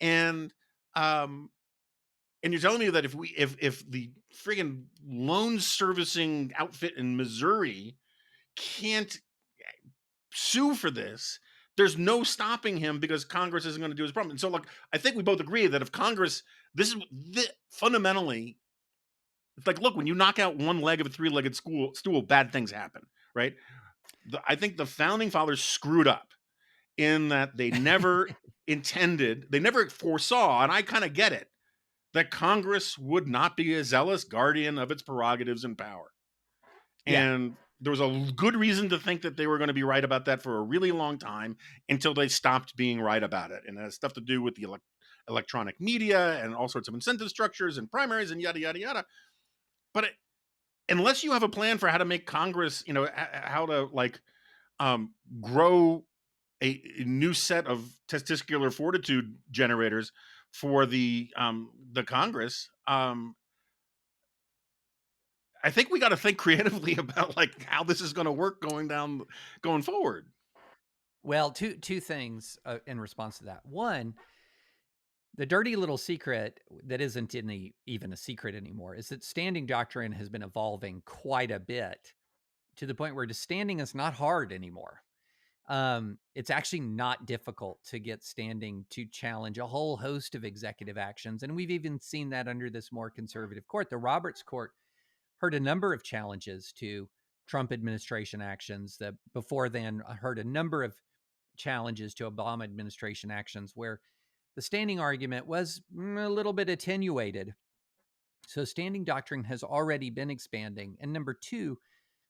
And you're telling me that if the friggin' loan servicing outfit in Missouri can't sue for this, there's no stopping him because Congress isn't going to do his problem. And so, like, I think we both agree that if Congress, fundamentally, it's like, look, when you knock out one leg of a three-legged stool, bad things happen, right? I think the founding fathers screwed up in that they never intended, they never foresaw, and I kind of get it, that Congress would not be a zealous guardian of its prerogatives and power. And there was a good reason to think that they were going to be right about that for a really long time until they stopped being right about it. And it has stuff to do with the electronic media and all sorts of incentive structures and primaries and yada, yada, yada. But unless you have a plan for how to make Congress, how to like grow a new set of testicular fortitude generators for the Congress, I think we got to think creatively about like how this is going to work going forward. Well, two things in response to that. One, the dirty little secret that isn't even a secret anymore is that standing doctrine has been evolving quite a bit to the point where just standing is not hard anymore. It's actually not difficult to get standing to challenge a whole host of executive actions. And we've even seen that under this more conservative court. The Roberts Court heard a number of challenges to Trump administration actions. That before then heard a number of challenges to Obama administration actions where the standing argument was a little bit attenuated. So standing doctrine has already been expanding. And number two,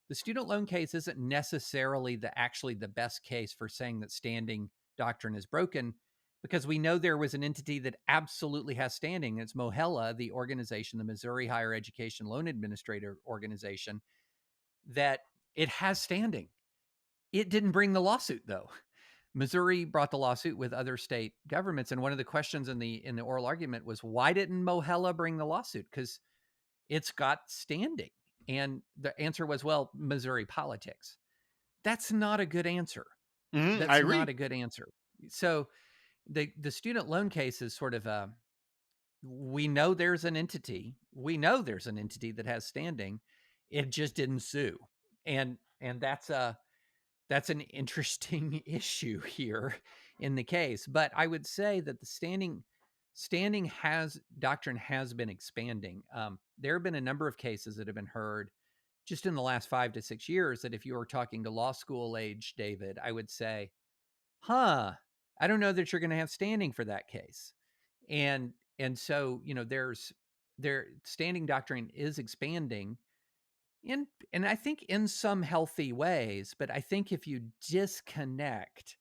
the student loan case isn't necessarily actually the best case for saying that standing doctrine is broken, because we know there was an entity that absolutely has standing. It's MOHELA, the organization, the Missouri Higher Education Loan Administrator Organization, that it has standing. It didn't bring the lawsuit, though. Missouri brought the lawsuit with other state governments, and one of the questions in the oral argument was, why didn't MOHELA bring the lawsuit? Because it's got standing. And the answer was, well, Missouri politics. That's not a good answer. I That's agree. not a good answer. So the student loan case is sort of we know there's an entity. We know there's an entity that has standing. It just didn't sue. And that's an interesting issue here in the case. But I would say that the standing doctrine has been expanding. There have been a number of cases that have been heard just in the last 5 to 6 years that if you were talking to law school age David, I would say, I don't know that you're going to have standing for that case. And so, their standing doctrine is expanding and I think in some healthy ways, but I think if you disconnect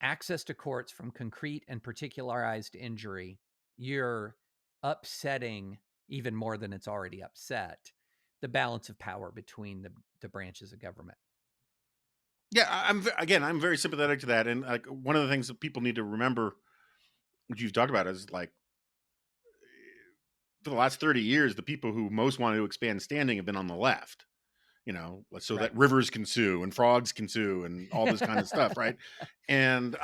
access to courts from concrete and particularized injury, you're upsetting even more than it's already upset. the balance of power between the branches of government. Yeah, again, I'm very sympathetic to that, and like one of the things that people need to remember, which you've talked about, is like for the last 30 years, the people who most wanted to expand standing have been on the left. So Right. that rivers can sue and frogs can sue and all this kind of stuff, right? And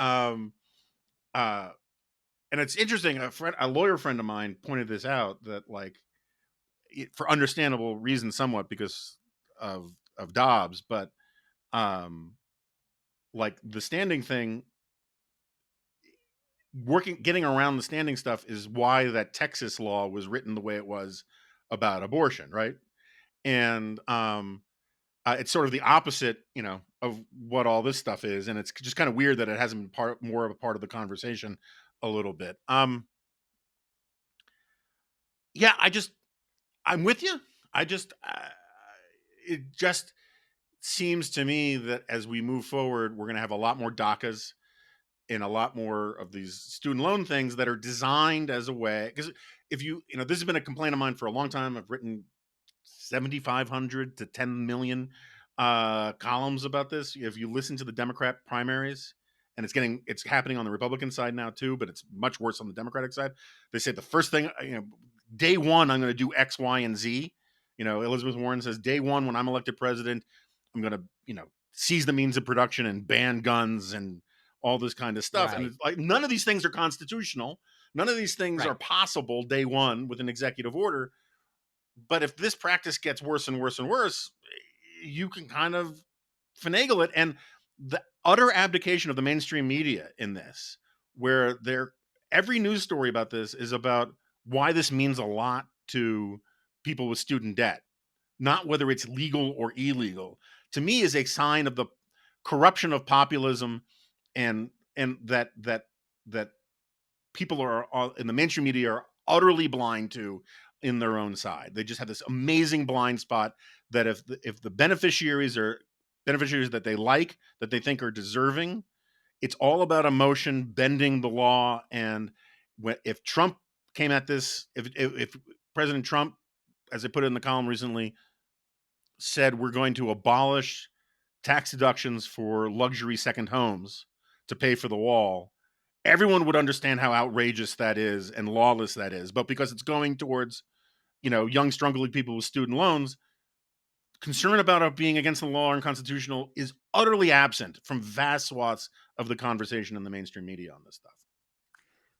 uh, and it's interesting. A lawyer friend of mine pointed this out that like for understandable reasons, somewhat because of Dobbs, but um, like the standing thing, getting around the standing stuff is why that Texas law was written the way it was about abortion, right? And it's sort of the opposite, of what all this stuff is, and it's just kind of weird that it hasn't been more of a part of the conversation a little bit. Yeah, I'm with you. I just it just seems to me that as we move forward, we're going to have a lot more DACAs and a lot more of these student loan things that are designed as a way. Because if this has been a complaint of mine for a long time. I've written 7,500 to 10 million columns about this. If you listen to the Democrat primaries, and it's happening on the Republican side now too, but it's much worse on the Democratic side. They say the first thing, day one, I'm going to do X, Y, and Z. Elizabeth Warren says day one, when I'm elected president, I'm going to, seize the means of production and ban guns and all this kind of stuff. And Right. it's like none of these things are constitutional. None of these things are Right. possible day one with an executive order. But if this practice gets worse and worse and worse, you can kind of finagle it. And the utter abdication of the mainstream media in this, where every news story about this is about why this means a lot to people with student debt, not whether it's legal or illegal, to me is a sign of the corruption of populism, and that people are in the mainstream media are utterly blind to in their own side. They just have this amazing blind spot that if the beneficiaries are beneficiaries that they like, that they think are deserving, it's all about emotion bending the law. And if Trump came at this, if President Trump, as I put it in the column recently, said we're going to abolish tax deductions for luxury second homes to pay for the wall, everyone would understand how outrageous that is and lawless that is. But because it's going towards, young, struggling people with student loans, concern about it being against the law or unconstitutional is utterly absent from vast swaths of the conversation in the mainstream media on this stuff.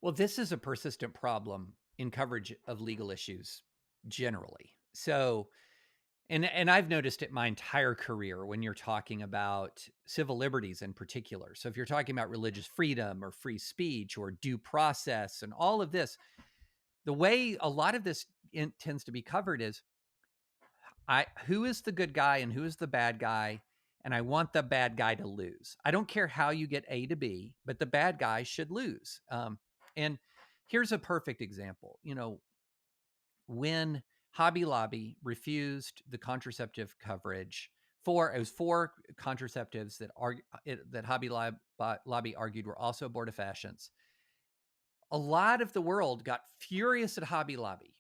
Well, this is a persistent problem in coverage of legal issues generally. So, and I've noticed it my entire career when you're talking about civil liberties in particular. So if you're talking about religious freedom or free speech or due process and all of this, the way a lot of this tends to be covered is who is the good guy and who is the bad guy, and I want the bad guy to lose. I don't care how you get A to B, but the bad guy should lose. And here's a perfect example. When Hobby Lobby refused the contraceptive coverage it was four contraceptives that Hobby Lobby argued were also abortifacients. A lot of the world got furious at Hobby Lobby.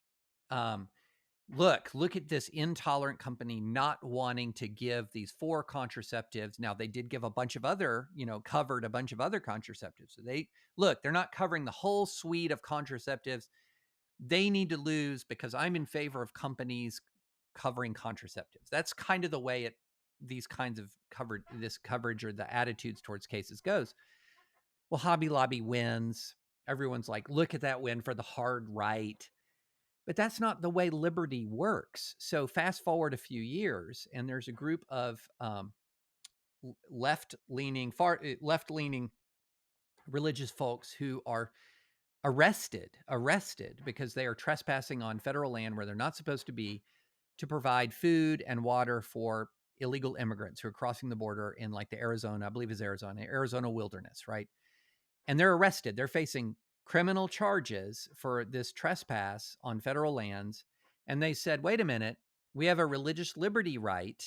Um, look at this intolerant company not wanting to give these four contraceptives. Now they did give a bunch of other, covered a bunch of other contraceptives. So they're not covering the whole suite of contraceptives. They need to lose because I'm in favor of companies covering contraceptives. That's kind of the way these kinds of this coverage or the attitudes towards cases goes. Well, Hobby Lobby wins. Everyone's like, look at that win for the hard right. But that's not the way liberty works. So fast forward a few years, and there's a group of left-leaning religious folks who are arrested because they are trespassing on federal land where they're not supposed to be, to provide food and water for illegal immigrants who are crossing the border in like the Arizona wilderness, right? And they're arrested. They're facing criminal charges for this trespass on federal lands. And they said, wait a minute, we have a religious liberty right.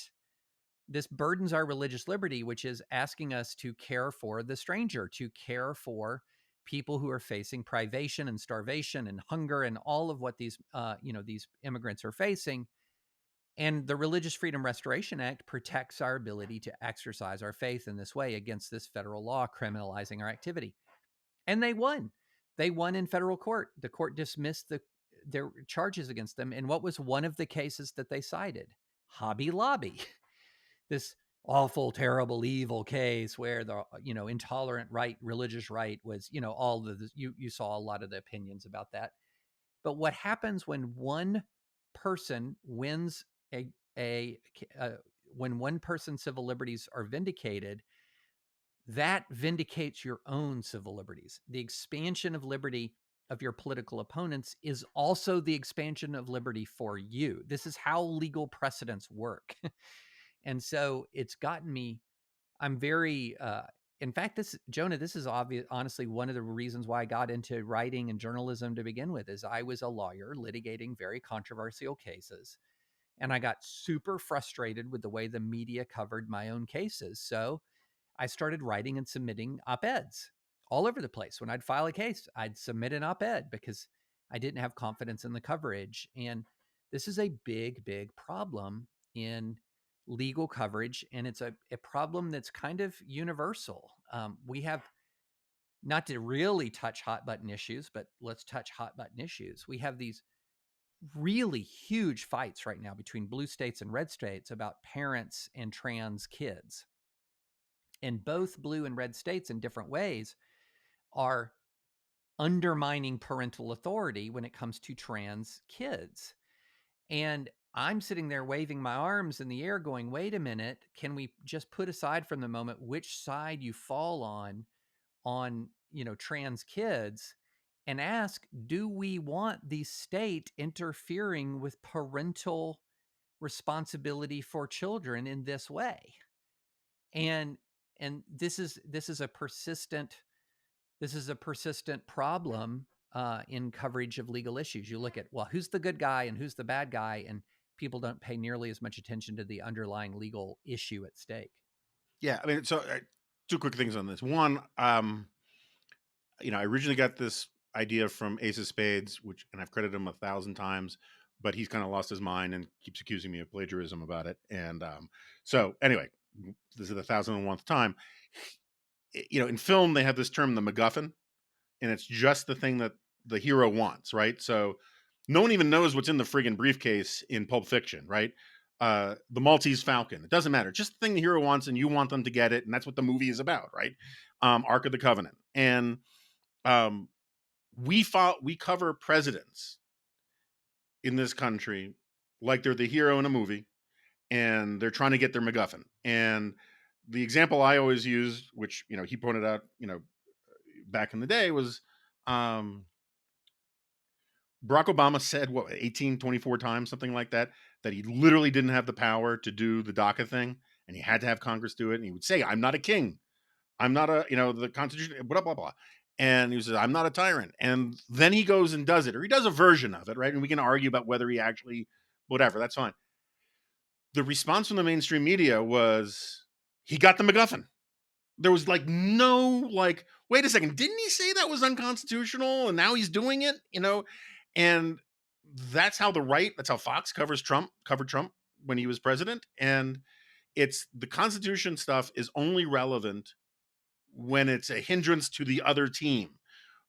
This burdens our religious liberty, which is asking us to care for the stranger, to care for people who are facing privation and starvation and hunger and all of what these immigrants are facing. And the Religious Freedom Restoration Act protects our ability to exercise our faith in this way against this federal law criminalizing our activity. And they won. They won in federal court. The court dismissed their charges against them. And what was one of the cases that they cited? Hobby Lobby, this awful, terrible, evil case where the intolerant right, religious right was all the you saw a lot of the opinions about that. But what happens when one person wins a when one person's civil liberties are vindicated, that vindicates your own civil liberties. The expansion of liberty of your political opponents is also the expansion of liberty for you. This is how legal precedents work. And so it's gotten me, I'm very, in fact, Jonah, this is honestly one of the reasons why I got into writing and journalism to begin with, is I was a lawyer litigating very controversial cases. And I got super frustrated with the way the media covered my own cases. So I started writing and submitting op-eds all over the place. When I'd file a case, I'd submit an op-ed because I didn't have confidence in the coverage. And this is a big, big problem in legal coverage. And it's a problem that's kind of universal. We have, not to really touch hot button issues, but let's touch hot button issues. We have these really huge fights right now between blue states and red states about parents and trans kids. And both blue and red states in different ways are undermining parental authority when it comes to trans kids. And I'm sitting there waving my arms in the air going, wait a minute, can we just put aside from the moment which side you fall on, trans kids, and ask, do we want the state interfering with parental responsibility for children in this way? And this is a persistent problem in coverage of legal issues. You look at, well, who's the good guy and who's the bad guy, and people don't pay nearly as much attention to the underlying legal issue at stake. Yeah, I mean, so two quick things on this. One, I originally got this idea from Ace of Spades, and I've credited him 1,000 times, but he's kind of lost his mind and keeps accusing me of plagiarism about it. And so anyway, this is the 1,001th time. In film, they have this term, the MacGuffin, and it's just the thing that the hero wants, right? So no one even knows what's in the friggin' briefcase in Pulp Fiction, right? The Maltese Falcon. It doesn't matter. Just the thing the hero wants, and you want them to get it, and that's what the movie is about, right? Ark of the Covenant. And we cover presidents in this country like they're the hero in a movie, and they're trying to get their MacGuffin. And the example I always use, which he pointed out, back in the day, was Barack Obama said 24 times, something like that he literally didn't have the power to do the DACA thing, and he had to have Congress do it. And he would say, "I'm not a king. I'm not a, the Constitution, blah, blah, blah." And he says, "I'm not a tyrant." And then he goes and does it, or he does a version of it, right? And we can argue about whether he actually, whatever, that's fine. The response from the mainstream media was, he got the MacGuffin. There was no, wait a second, didn't he say that was unconstitutional and now he's doing it? And that's how that's how Fox covered Trump when he was president. And it's the Constitution stuff is only relevant when it's a hindrance to the other team.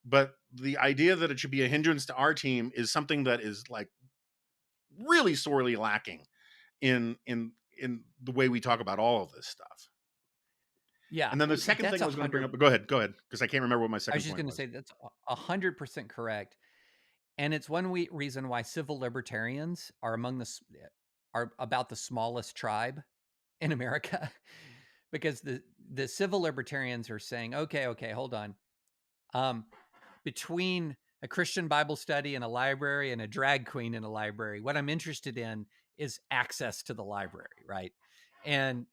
But the idea that it should be a hindrance to our team is something that is really sorely lacking in the way we talk about all of this stuff. Yeah. And then the second thing I was going to bring up, but go ahead, because I can't remember what my second point was. I was just going to say that's 100% correct. And it's one reason why civil libertarians are are about the smallest tribe in America, because the civil libertarians are saying, okay, hold on. Between a Christian Bible study in a library and a drag queen in a library, what I'm interested in is access to the library, right? And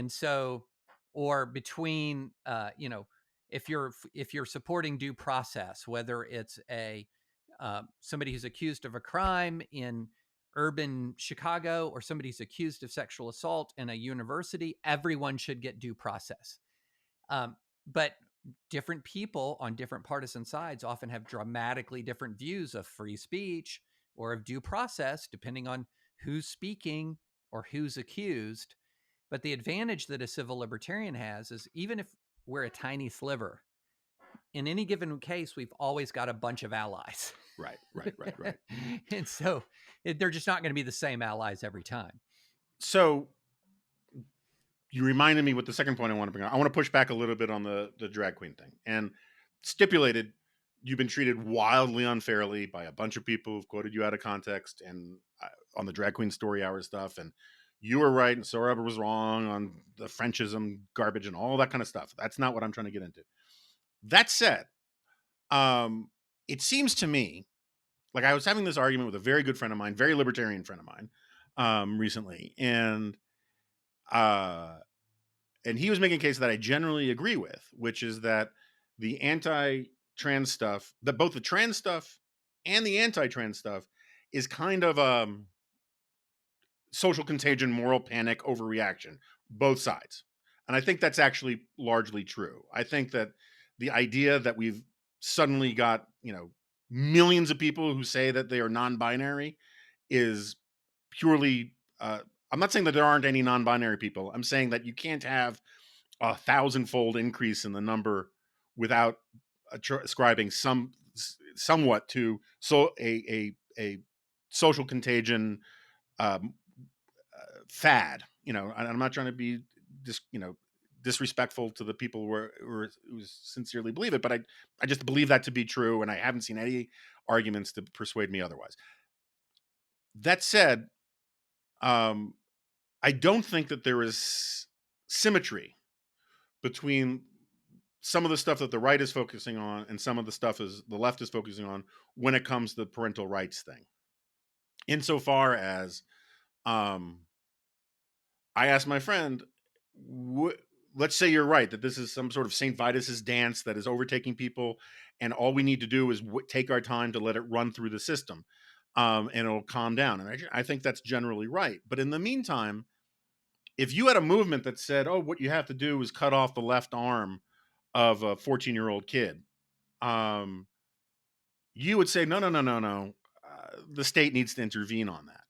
so, or between, if you're supporting due process, whether it's somebody who's accused of a crime in urban Chicago or somebody who's accused of sexual assault in a university, everyone should get due process. But different people on different partisan sides often have dramatically different views of free speech or of due process, depending on who's speaking or who's accused. But the advantage that a civil libertarian has is even if we're a tiny sliver, in any given case, we've always got a bunch of allies. Right. And so they're just not going to be the same allies every time. So you reminded me with the second point I want to bring up. I want to push back a little bit on the drag queen thing. And stipulated, you've been treated wildly unfairly by a bunch of people who've quoted you out of context and on the drag queen story hour stuff. And you were right and Sorab was wrong on the Frenchism garbage and all that kind of stuff. That's not what I'm trying to get into. That said, it seems to me like I was having this argument with a very good friend of mine, very libertarian friend of mine, recently, and he was making a case that I generally agree with, which is that the anti-trans stuff, that both the trans stuff and the anti-trans stuff is kind of social contagion, moral panic, overreaction, both sides. And I think that's actually largely true. I think that the idea that we've suddenly got, millions of people who say that they are non-binary is purely, I'm not saying that there aren't any non-binary people. I'm saying that you can't have a 1,000-fold increase in the number without ascribing somewhat to a social contagion fad. I'm not trying to be disrespectful to the people who sincerely believe it, but I just believe that to be true, and I haven't seen any arguments to persuade me otherwise. That said, I don't think that there is symmetry between some of the stuff that the right is focusing on and some of the stuff is the left is focusing on when it comes to the parental rights thing. Insofar as I asked my friend, let's say you're right, that this is some sort of St. Vitus's dance that is overtaking people, and all we need to do is take our time to let it run through the system, and it'll calm down. And I think that's generally right. But in the meantime, if you had a movement that said, oh, what you have to do is cut off the left arm of a 14-year-old kid, you would say, no. The state needs to intervene on that.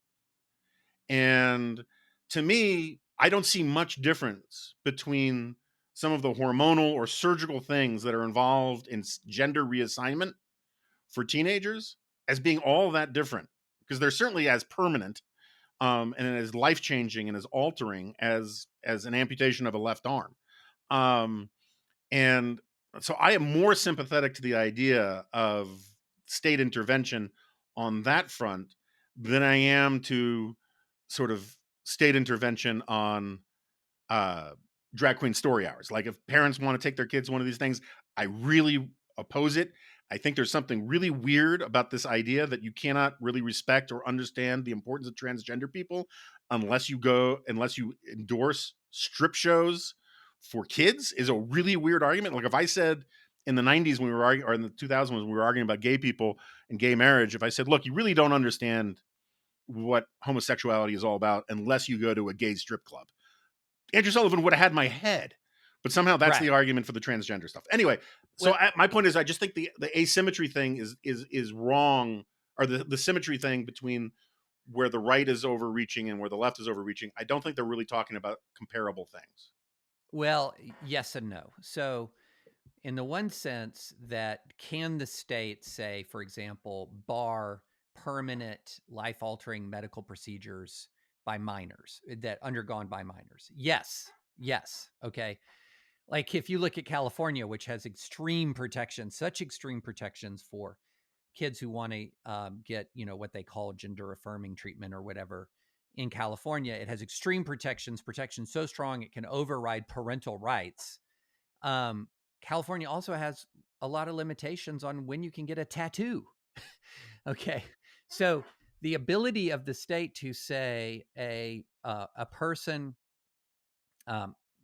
And to me, I don't see much difference between some of the hormonal or surgical things that are involved in gender reassignment for teenagers as being all that different, because they're certainly as permanent and as life-changing and as altering as an amputation of a left arm. And so I am more sympathetic to the idea of state intervention on that front than I am to sort of state intervention on drag queen story hours. Like if parents want to take their kids to one of these things, I really oppose it. I think there's something really weird about this idea that you cannot really respect or understand the importance of transgender people unless you endorse strip shows for kids is a really weird argument. Like if I said in the 90s when we were arguing, or in the 2000s when we were arguing about gay people and gay marriage, if I said, look, you really don't understand what homosexuality is all about unless you go to a gay strip club, Andrew Sullivan would have had my head. But somehow that's right. The argument for the transgender stuff. Anyway, so my point is, I just think the asymmetry thing is wrong, or the symmetry thing between where the right is overreaching and where the left is overreaching. I don't think they're really talking about comparable things. Well, yes and no. So in the one sense that can the state say, for example, bar permanent life-altering medical procedures by minors that undergone by minors? Yes. Okay. Like if you look at California, which has extreme protections, such extreme protections for kids who want to get, what they call gender affirming treatment or whatever in California, it has extreme protections so strong it can override parental rights. California also has a lot of limitations on when you can get a tattoo. Okay. So the ability of the state to say a person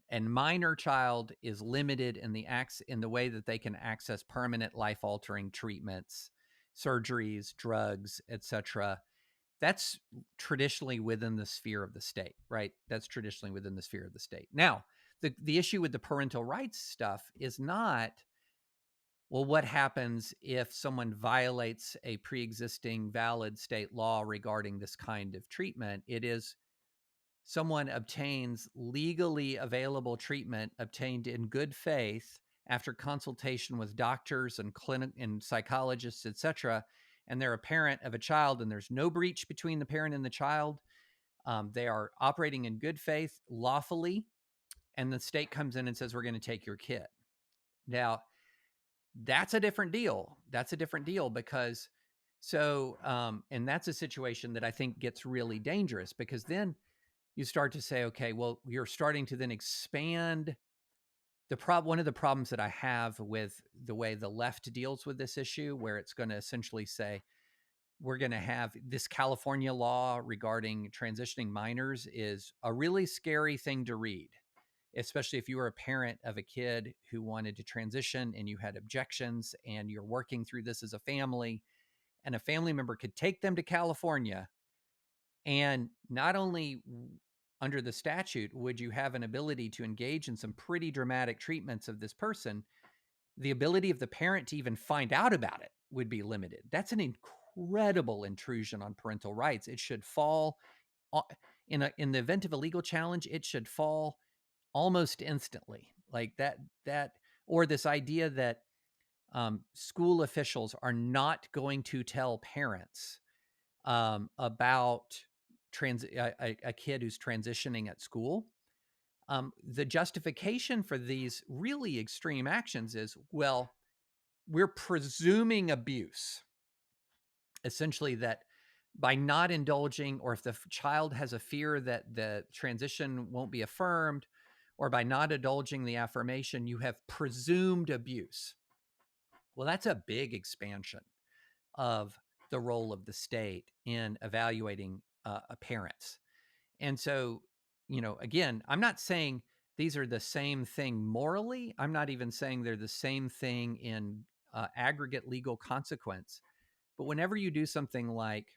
and minor child is limited in the way that they can access permanent life-altering treatments, surgeries, drugs, etc. That's traditionally within the sphere of the state, right? That's traditionally within the sphere of the state. Now, the issue with the parental rights stuff is not Well, what happens if someone violates a pre-existing valid state law regarding this kind of treatment? It is someone obtains legally available treatment obtained in good faith after consultation with doctors and clinic and psychologists, etc., and they're a parent of a child, and there's no breach between the parent and the child. They are operating in good faith lawfully, and the state comes in and says, we're going to take your kid. Now, that's a different deal. That's a different deal because and that's a situation that I think gets really dangerous, because then you start to say, okay, well, you're starting to then expand one of the problems that I have with the way the left deals with this issue, where it's going to essentially say, we're going to have this California law regarding transitioning minors, is a really scary thing to read, especially if you were a parent of a kid who wanted to transition and you had objections and you're working through this as a family, and a family member could take them to California. And not only under the statute would you have an ability to engage in some pretty dramatic treatments of this person, the ability of the parent to even find out about it would be limited. That's an incredible intrusion on parental rights. It should fall in the event of a legal challenge, it should fall almost instantly. Like that, or this idea that school officials are not going to tell parents about a kid who's transitioning at school. The justification for these really extreme actions is, well, we're presuming abuse. Essentially, that by not indulging, or if the child has a fear that the transition won't be affirmed, or by not indulging the affirmation, you have presumed abuse. Well, that's a big expansion of the role of the state in evaluating parents. And so, again, I'm not saying these are the same thing morally. I'm not even saying they're the same thing in aggregate legal consequence. But whenever you do something like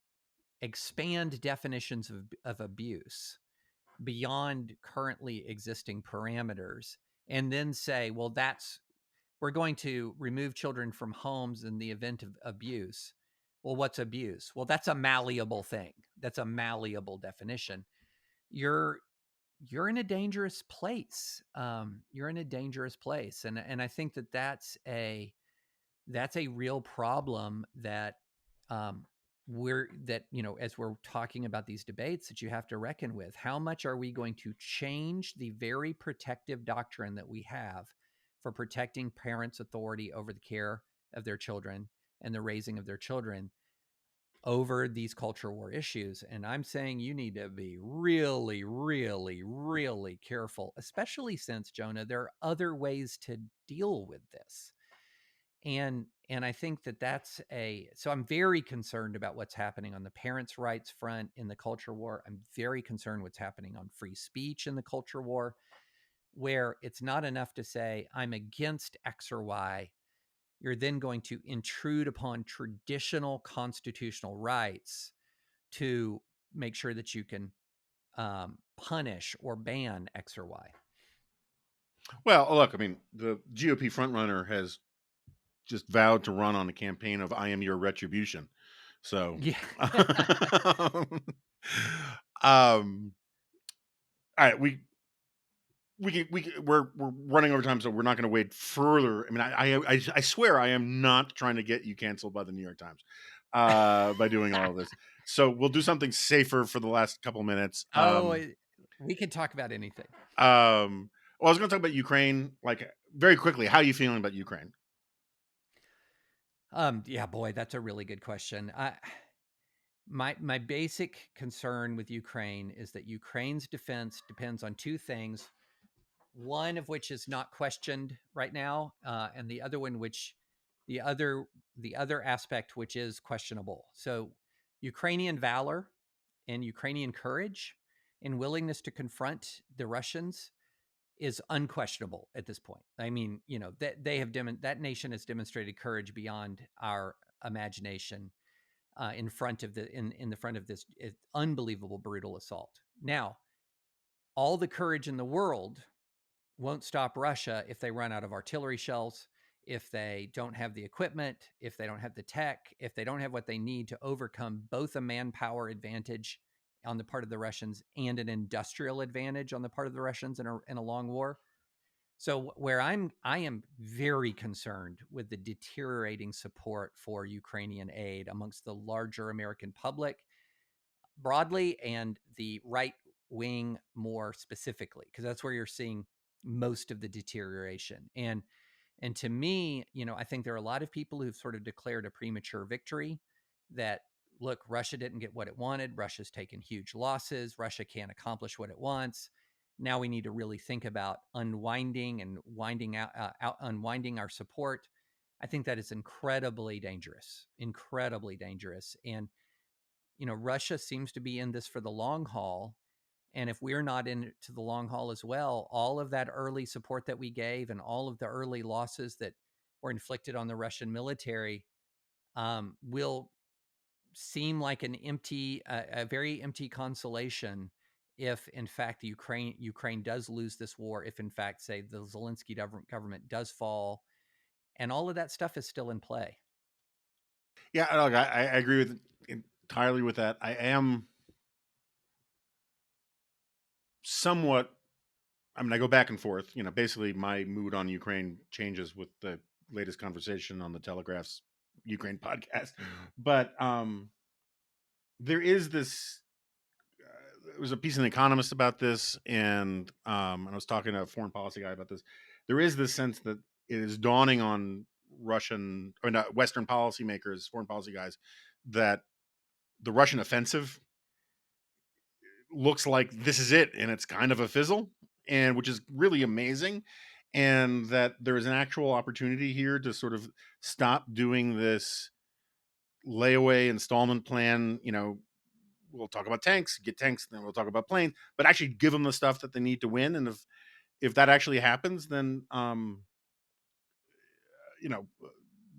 expand definitions of abuse beyond currently existing parameters, and then say, well, we're going to remove children from homes in the event of abuse. Well, what's abuse? Well, that's a malleable thing. That's a malleable definition. You're in a dangerous place. You're in a dangerous place, and I think that's a real problem that as we're talking about these debates, that you have to reckon with. How much are we going to change the very protective doctrine that we have for protecting parents' authority over the care of their children and the raising of their children over these culture war issues? And I'm saying you need to be really, really, really careful, especially since, Jonah, there are other ways to deal with this. And I think that's so I'm very concerned about what's happening on the parents' rights front in the culture war. I'm very concerned what's happening on free speech in the culture war, where it's not enough to say I'm against X or Y. You're then going to intrude upon traditional constitutional rights to make sure that you can punish or ban X or Y. Well, look, I mean, the GOP frontrunner has just vowed to run on a campaign of "I am your retribution." So, Yeah. all right, we're running over time, so we're not going to wait further. I mean, I swear I am not trying to get you canceled by the New York Times by doing all of this. So we'll do something safer for the last couple minutes. We can talk about anything. Well, I was going to talk about Ukraine, like very quickly. How are you feeling about Ukraine? Yeah, boy, that's a really good question. My basic concern with Ukraine is that Ukraine's defense depends on two things. One of which is not questioned right now, and the other one, the other aspect, which is questionable. So, Ukrainian valor and Ukrainian courage and willingness to confront the Russians is unquestionable at this point. I mean, that that nation has demonstrated courage beyond our imagination in front of in the front of this unbelievable brutal assault. Now, all the courage in the world won't stop Russia if they run out of artillery shells, if they don't have the equipment, if they don't have the tech, if they don't have what they need to overcome both a manpower advantage on the part of the Russians and an industrial advantage on the part of the Russians in a long war. So I am very concerned with the deteriorating support for Ukrainian aid amongst the larger American public broadly and the right wing more specifically, because that's where you're seeing most of the deterioration. And to me, I think there are a lot of people who've sort of declared a premature victory that, look, Russia didn't get what it wanted. Russia's taken huge losses. Russia can't accomplish what it wants. Now we need to really think about unwinding and unwinding our support. I think that is incredibly dangerous, incredibly dangerous. And, Russia seems to be in this for the long haul. And if we're not in it to the long haul as well, all of that early support that we gave and all of the early losses that were inflicted on the Russian military will seem like a very empty consolation if, in fact, Ukraine does lose this war. If, in fact, say the Zelensky government does fall, and all of that stuff is still in play. Yeah, look, I agree with entirely with that. I am somewhat. I mean, I go back and forth. Basically, my mood on Ukraine changes with the latest conversation on the Telegraph's Ukraine podcast. But there is this. There was a piece in The Economist about this, and I was talking to a foreign policy guy about this. There is this sense that it is dawning on Russian or not Western policymakers, foreign policy guys, that the Russian offensive looks like this is it, and it's kind of a fizzle, and which is really amazing, and that there is an actual opportunity here to sort of stop doing this layaway installment plan. We'll talk about tanks, get tanks, then we'll talk about planes, but actually give them the stuff that they need to win. And if that actually happens, then you know,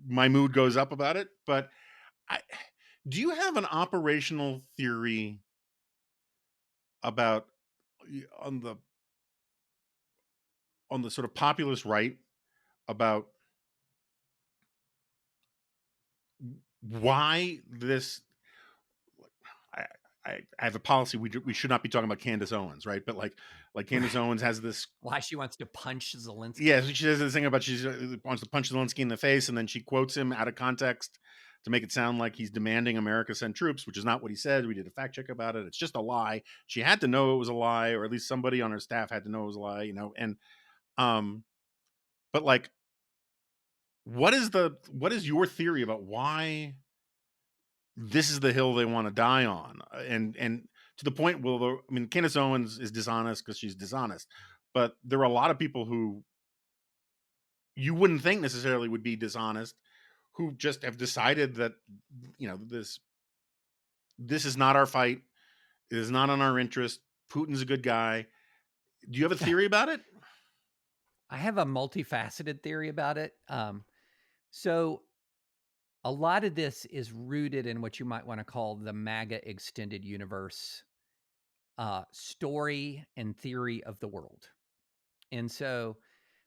my mood goes up about it. But I, do you have an operational theory about on the sort of populist right about why this? I, I have a policy we should not be talking about Candace Owens, right? But like Candace Owens has this. Why she wants to punch Zelensky? Yeah, she says this thing about she wants to punch Zelensky in the face, and then she quotes him out of context to make it sound like he's demanding America send troops, which is not what he said. We did a fact check about it. It's just a lie. She had to know it was a lie, or at least somebody on her staff had to know it was a lie, And but like, what is your theory about why this is the hill they want to die on? And to the point, I mean, Candace Owens is dishonest because she's dishonest, but there are a lot of people who you wouldn't think necessarily would be dishonest who just have decided that this is not our fight. It is not in our interest. Putin's a good guy. Do you have a theory about it? I have a multifaceted theory about it. So a lot of this is rooted in what you might want to call the MAGA extended universe story and theory of the world. And so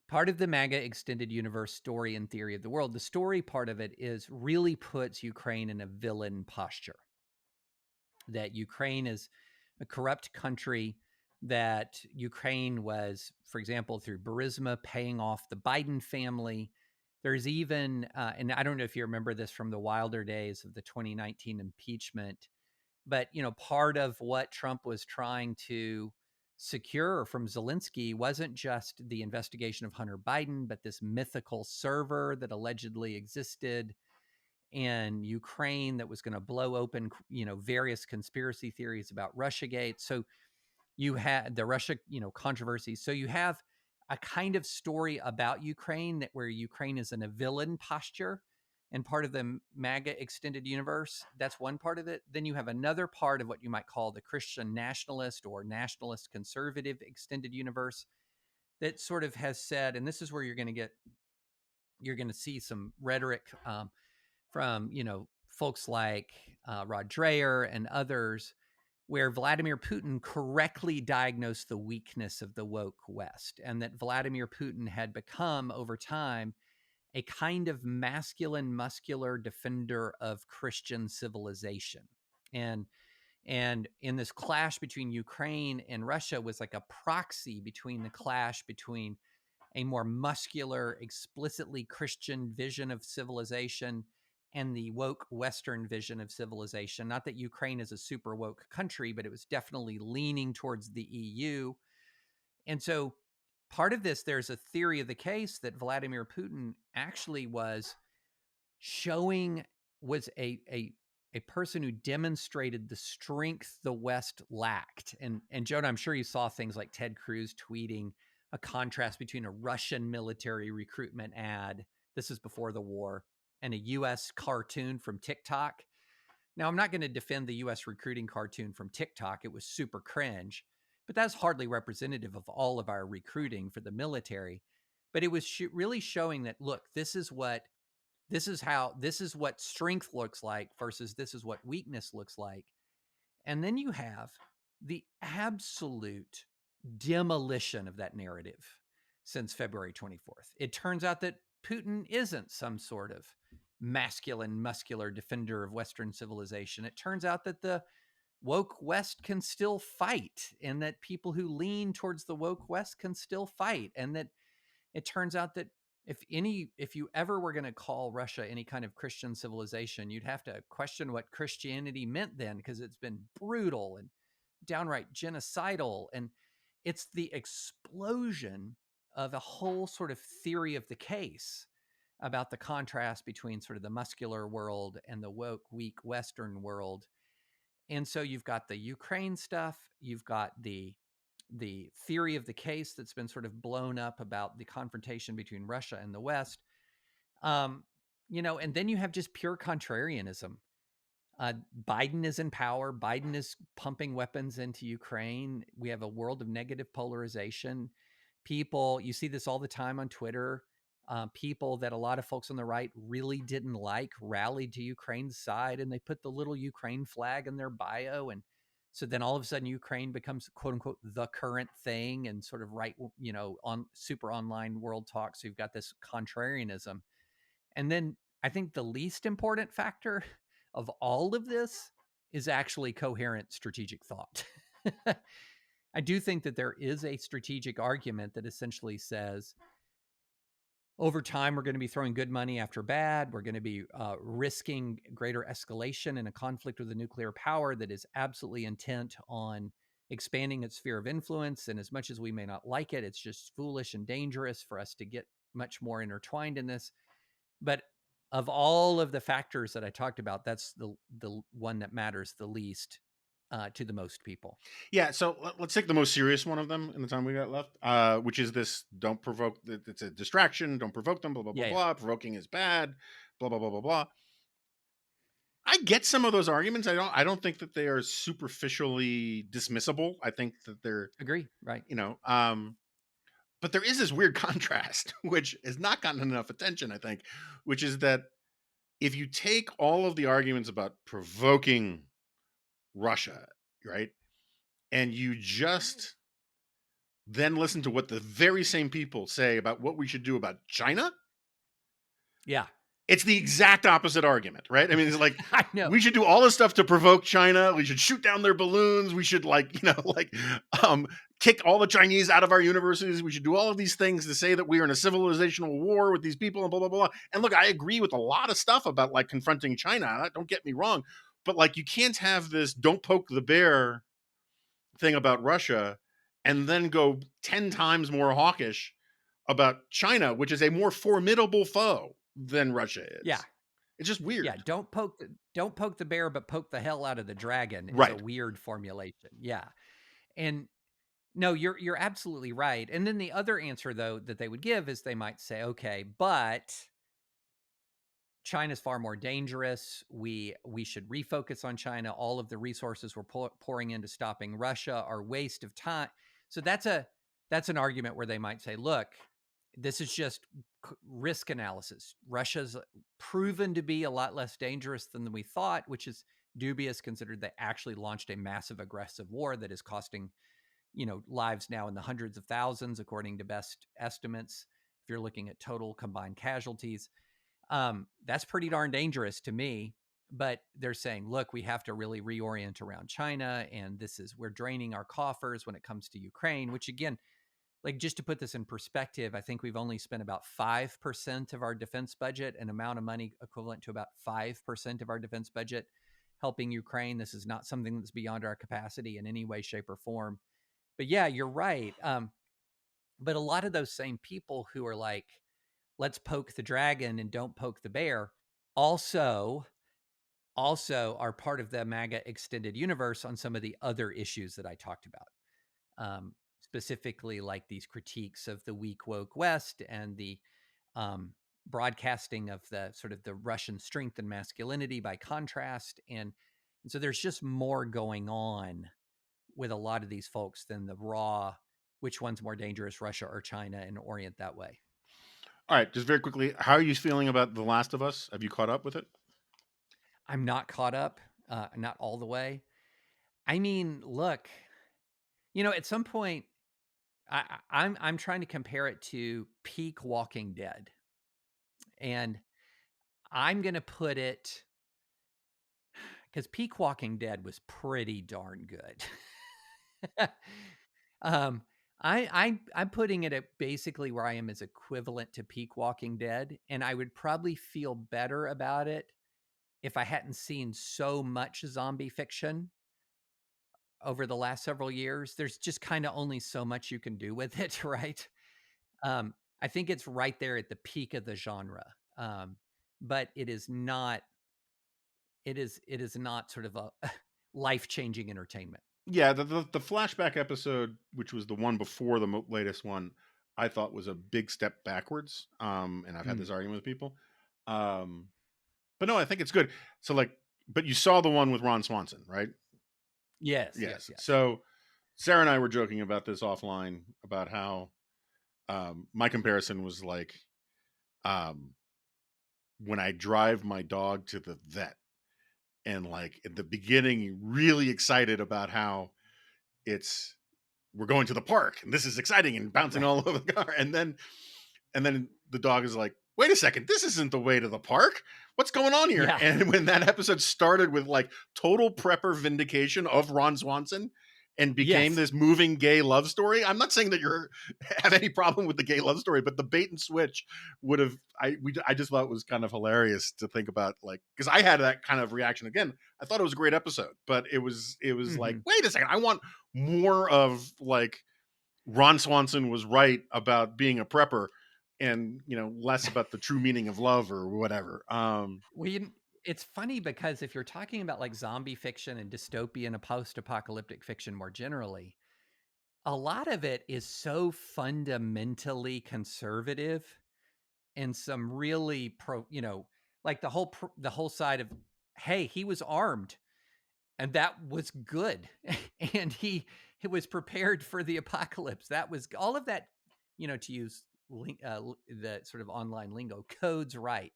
part of the MAGA extended universe story and theory of the world, the story part of it is really puts Ukraine in a villain posture. That Ukraine is a corrupt country, that Ukraine was, for example, through Burisma, paying off the Biden family. There's even, and I don't know if you remember this from the wilder days of the 2019 impeachment, but part of what Trump was trying to secure from Zelensky wasn't just the investigation of Hunter Biden, but this mythical server that allegedly existed in Ukraine that was going to blow open, various conspiracy theories about Russiagate. So you had the Russia, controversy. So you have a kind of story about Ukraine where Ukraine is in a villain posture and part of the MAGA extended universe. That's one part of it. Then you have another part of what you might call the Christian nationalist or nationalist conservative extended universe that sort of has said, and this is where you're going to see some rhetoric from, folks like Rod Dreher and others, where Vladimir Putin correctly diagnosed the weakness of the woke West, and that Vladimir Putin had become, over time, a kind of masculine, muscular defender of Christian civilization. And in this clash between Ukraine and Russia was like a proxy between the clash between a more muscular, explicitly Christian vision of civilization and the woke Western vision of civilization. Not that Ukraine is a super woke country, but it was definitely leaning towards the EU. And so part of this, there's a theory of the case that Vladimir Putin actually was showing, was a person who demonstrated the strength the West lacked. And Jonah, I'm sure you saw things like Ted Cruz tweeting a contrast between a Russian military recruitment ad, this is before the war, and a US cartoon from TikTok. Now, I'm not going to defend the US recruiting cartoon from TikTok. It was super cringe, but that's hardly representative of all of our recruiting for the military. But it was really showing that, look, this is what strength looks like versus this is what weakness looks like. And then you have the absolute demolition of that narrative since February 24th. It turns out that Putin isn't some sort of masculine, muscular defender of Western civilization. It turns out that the woke West can still fight, and that people who lean towards the woke West can still fight. And that it turns out that if you ever were going to call Russia any kind of Christian civilization, you'd have to question what Christianity meant then, because it's been brutal and downright genocidal. And it's the explosion of a whole sort of theory of the case about the contrast between sort of the muscular world and the woke, weak Western world. And so you've got the Ukraine stuff, you've got the theory of the case that's been sort of blown up about the confrontation between Russia and the West. And then you have just pure contrarianism. Biden is in power. Biden is pumping weapons into Ukraine. We have a world of negative polarization. People, you see this all the time on Twitter. People that a lot of folks on the right really didn't like rallied to Ukraine's side, and they put the little Ukraine flag in their bio. And so then all of a sudden Ukraine becomes quote unquote the current thing, and sort of on super online world talk. So you've got this contrarianism. And then I think the least important factor of all of this is actually coherent strategic thought. I do think that there is a strategic argument that essentially says, over time, we're going to be throwing good money after bad. We're going to be risking greater escalation in a conflict with a nuclear power that is absolutely intent on expanding its sphere of influence. And as much as we may not like it, it's just foolish and dangerous for us to get much more intertwined in this. But of all of the factors that I talked about, that's the one that matters the least to the most people. Yeah, so let's take the most serious one of them in the time we got left, which is this: don't provoke. It's a distraction. Don't provoke them. Blah blah blah Yeah, yeah. blah. Provoking is bad. Blah blah blah blah blah. I get some of those arguments. I don't think that they are superficially dismissible. I think that they're, Agree. Right. but there is this weird contrast, which has not gotten enough attention, I think, which is that if you take all of the arguments about provoking Russia, right, and you just then listen to what the very same people say about what we should do about China, Yeah. it's the exact opposite argument, right? I mean, it's like, I know. we should do all this stuff to provoke China. We should shoot down their balloons. We should kick all the Chinese out of our universities. We should do all of these things to say that we are in a civilizational war with these people and blah, blah, blah. And look, I agree with a lot of stuff about like confronting China. Don't get me wrong, but like, you can't have this don't poke the bear thing about Russia and then go 10 times more hawkish about China, which is a more formidable foe than Russia is. Yeah. It's just weird. Yeah, don't poke the bear, but poke the hell out of the dragon is Right. a weird formulation. Yeah. And no, you're absolutely right. And then the other answer though that they would give is they might say, okay, but China's far more dangerous. We should refocus on China. All of the resources we're pouring into stopping Russia are waste of time. So that's an argument where they might say, look, this is just risk analysis. Russia's proven to be a lot less dangerous than we thought, which is dubious considered they actually launched a massive aggressive war that is costing, lives now in the hundreds of thousands, according to best estimates. if you're looking at total combined casualties. That's pretty darn dangerous to me. But they're saying, look, we have to really reorient around China, and we're draining our coffers when it comes to Ukraine, which again, like, just to put this in perspective, I think we've only spent about 5% of our defense budget, an amount of money equivalent to about 5% of our defense budget helping Ukraine. This is not something that's beyond our capacity in any way, shape, or form. But yeah, you're right. But a lot of those same people who are like, let's poke the dragon and don't poke the bear, also are part of the MAGA extended universe on some of the other issues that I talked about. Specifically like these critiques of the weak woke West and the broadcasting of the sort of the Russian strength and masculinity by contrast. And so there's just more going on with a lot of these folks than the raw, which one's more dangerous, Russia or China, and orient that way. All right, just very quickly, how are you feeling about The Last of Us? Have you caught up with it? I'm not caught up, not all the way. I mean, look, at some point, I'm trying to compare it to peak Walking Dead, and I'm gonna put it because peak Walking Dead was pretty darn good. um, I'm putting it at basically where I am as equivalent to peak Walking Dead, and I would probably feel better about it if I hadn't seen so much zombie fiction over the last several years. There's just kind of only so much you can do with it, right? Um, I think it's right there at the peak of the genre. But it is not sort of a life-changing entertainment. Yeah, the flashback episode, which was the one before the latest one, I thought was a big step backwards. And I've had Mm. this argument with people. But no, I think it's good. So like, but you saw the one with Ron Swanson, right? Yes, yes, Yes. yes. So Sarah and I were joking about this offline about how my comparison was like um, when I drive my dog to the vet, and like at the beginning, you're really excited about how it's we're going to the park and this is exciting and bouncing Right. all over the car, and then the dog is like, wait a second, this isn't the way to the park. What's going on here? Yeah. And when that episode started with like total prepper vindication of Ron Swanson and became Yes. this moving gay love story. I'm not saying that you have any problem with the gay love story, but the bait and switch would have, I just thought it was kind of hilarious to think about, like, because I had that kind of reaction again. I thought it was a great episode, but it was like, Mhm. wait a second, I want more of like Ron Swanson was right about being a prepper, and less about the true meaning of love or whatever. It's funny because if you're talking about like zombie fiction and dystopian and post-apocalyptic fiction more generally, a lot of it is so fundamentally conservative and some really like the whole side of, hey, he was armed and that was good. And he was prepared for the apocalypse. That was all of that, to use the sort of online lingo, codes right.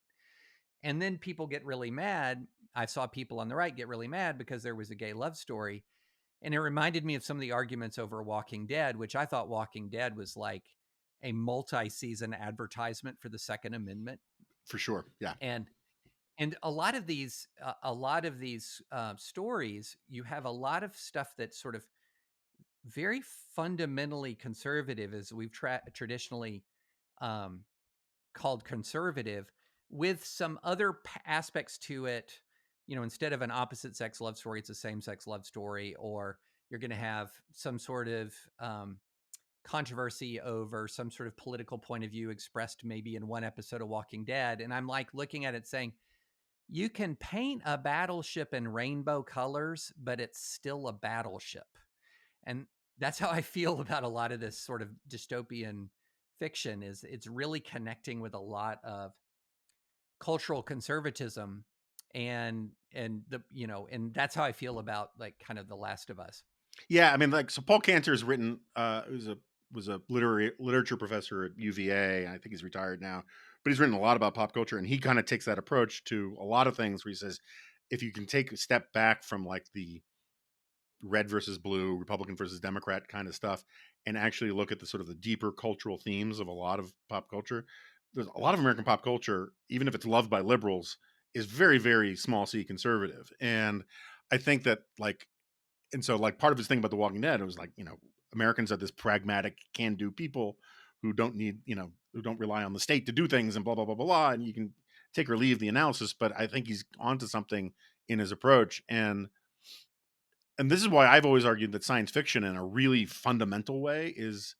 And then people get really mad. I saw people on the right get really mad because there was a gay love story. And it reminded me of some of the arguments over Walking Dead, which I thought Walking Dead was like a multi-season advertisement for the Second Amendment. For sure, yeah. And a lot of these stories, you have a lot of stuff that's sort of very fundamentally conservative, as we've traditionally um, called conservative, with some other aspects to it. Instead of an opposite sex love story, it's a same sex love story, or you're going to have some sort of controversy over some sort of political point of view expressed maybe in one episode of Walking Dead. And I'm like looking at it saying, you can paint a battleship in rainbow colors, but it's still a battleship. And that's how I feel about a lot of this sort of dystopian fiction. Is it's really connecting with a lot of cultural conservatism, and that's how I feel about like kind of The Last of Us. Yeah, I mean, like, so Paul Cantor has written. Was a literature professor at UVA. I think he's retired now, but he's written a lot about pop culture, and he kind of takes that approach to a lot of things. Where he says, if you can take a step back from like the red versus blue, Republican versus Democrat kind of stuff, and actually look at the sort of the deeper cultural themes of a lot of pop culture. There's a lot of American pop culture, even if it's loved by liberals, is very, very small c conservative. And I think that like, and so like part of his thing about The Walking Dead, it was like, Americans are this pragmatic, can do people who don't need, who don't rely on the state to do things and blah, blah, blah, blah, blah. And you can take or leave the analysis, but I think he's onto something in his approach. And this is why I've always argued that science fiction in a really fundamental way is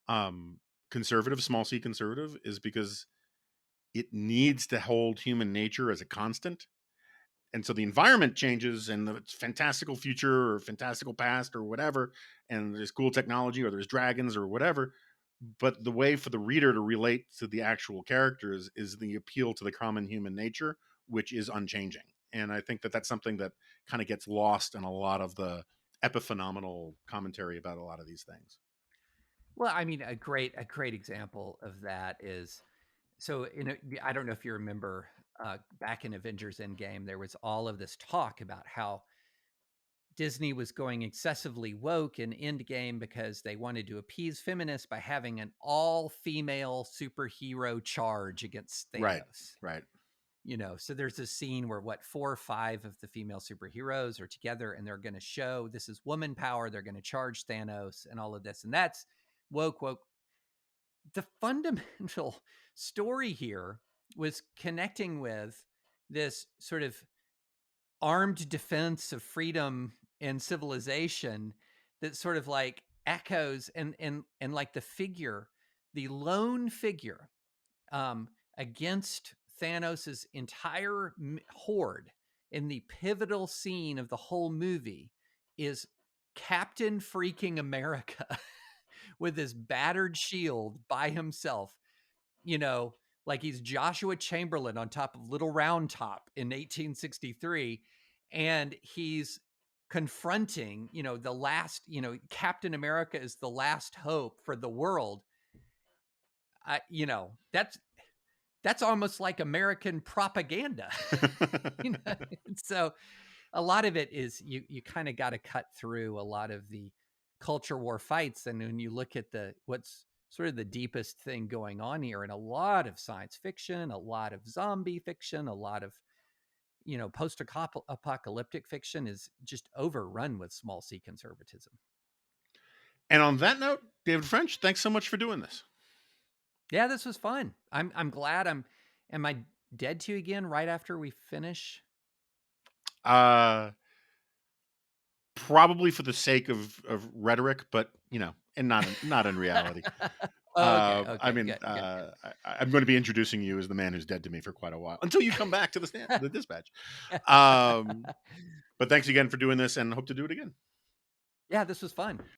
um, conservative, small c conservative, is because it needs to hold human nature as a constant. And so the environment changes and it's fantastical future or fantastical past or whatever, and there's cool technology or there's dragons or whatever. But the way for the reader to relate to the actual characters is the appeal to the common human nature, which is unchanging. And I think that that's something that kind of gets lost in a lot of the epiphenomenal commentary about a lot of these things. Well, I mean, a great example of that is, so I don't know if you remember, back in Avengers Endgame, there was all of this talk about how Disney was going excessively woke in Endgame because they wanted to appease feminists by having an all-female superhero charge against Right, Thanos. right. So there's a scene where 4 or 5 of the female superheroes are together and they're going to show this is woman power. They're going to charge Thanos and all of this. And that's woke. The fundamental story here was connecting with this sort of armed defense of freedom and civilization that sort of like echoes and like the lone figure, against Thanos's entire horde in the pivotal scene of the whole movie is Captain freaking America with his battered shield by himself, you know, like he's Joshua Chamberlain on top of Little Round Top in 1863. And he's confronting, the last, Captain America is the last hope for the world. That's almost like American propaganda. you know, so a lot of it is you kind of got to cut through a lot of the culture war fights, and when you look at what's sort of the deepest thing going on here, and a lot of science fiction, a lot of zombie fiction, a lot of post-apocalyptic fiction is just overrun with small c conservatism. And on that note, David French, thanks so much for doing this. Yeah, this was fun. I'm glad. Am I dead to you again right after we finish? Probably for the sake of rhetoric, but and not in reality. Okay, I okay, mean, good, good, good. I'm going to be introducing you as the man who's dead to me for quite a while until you come back to the dispatch. Um, but thanks again for doing this, and hope to do it again. Yeah, this was fun.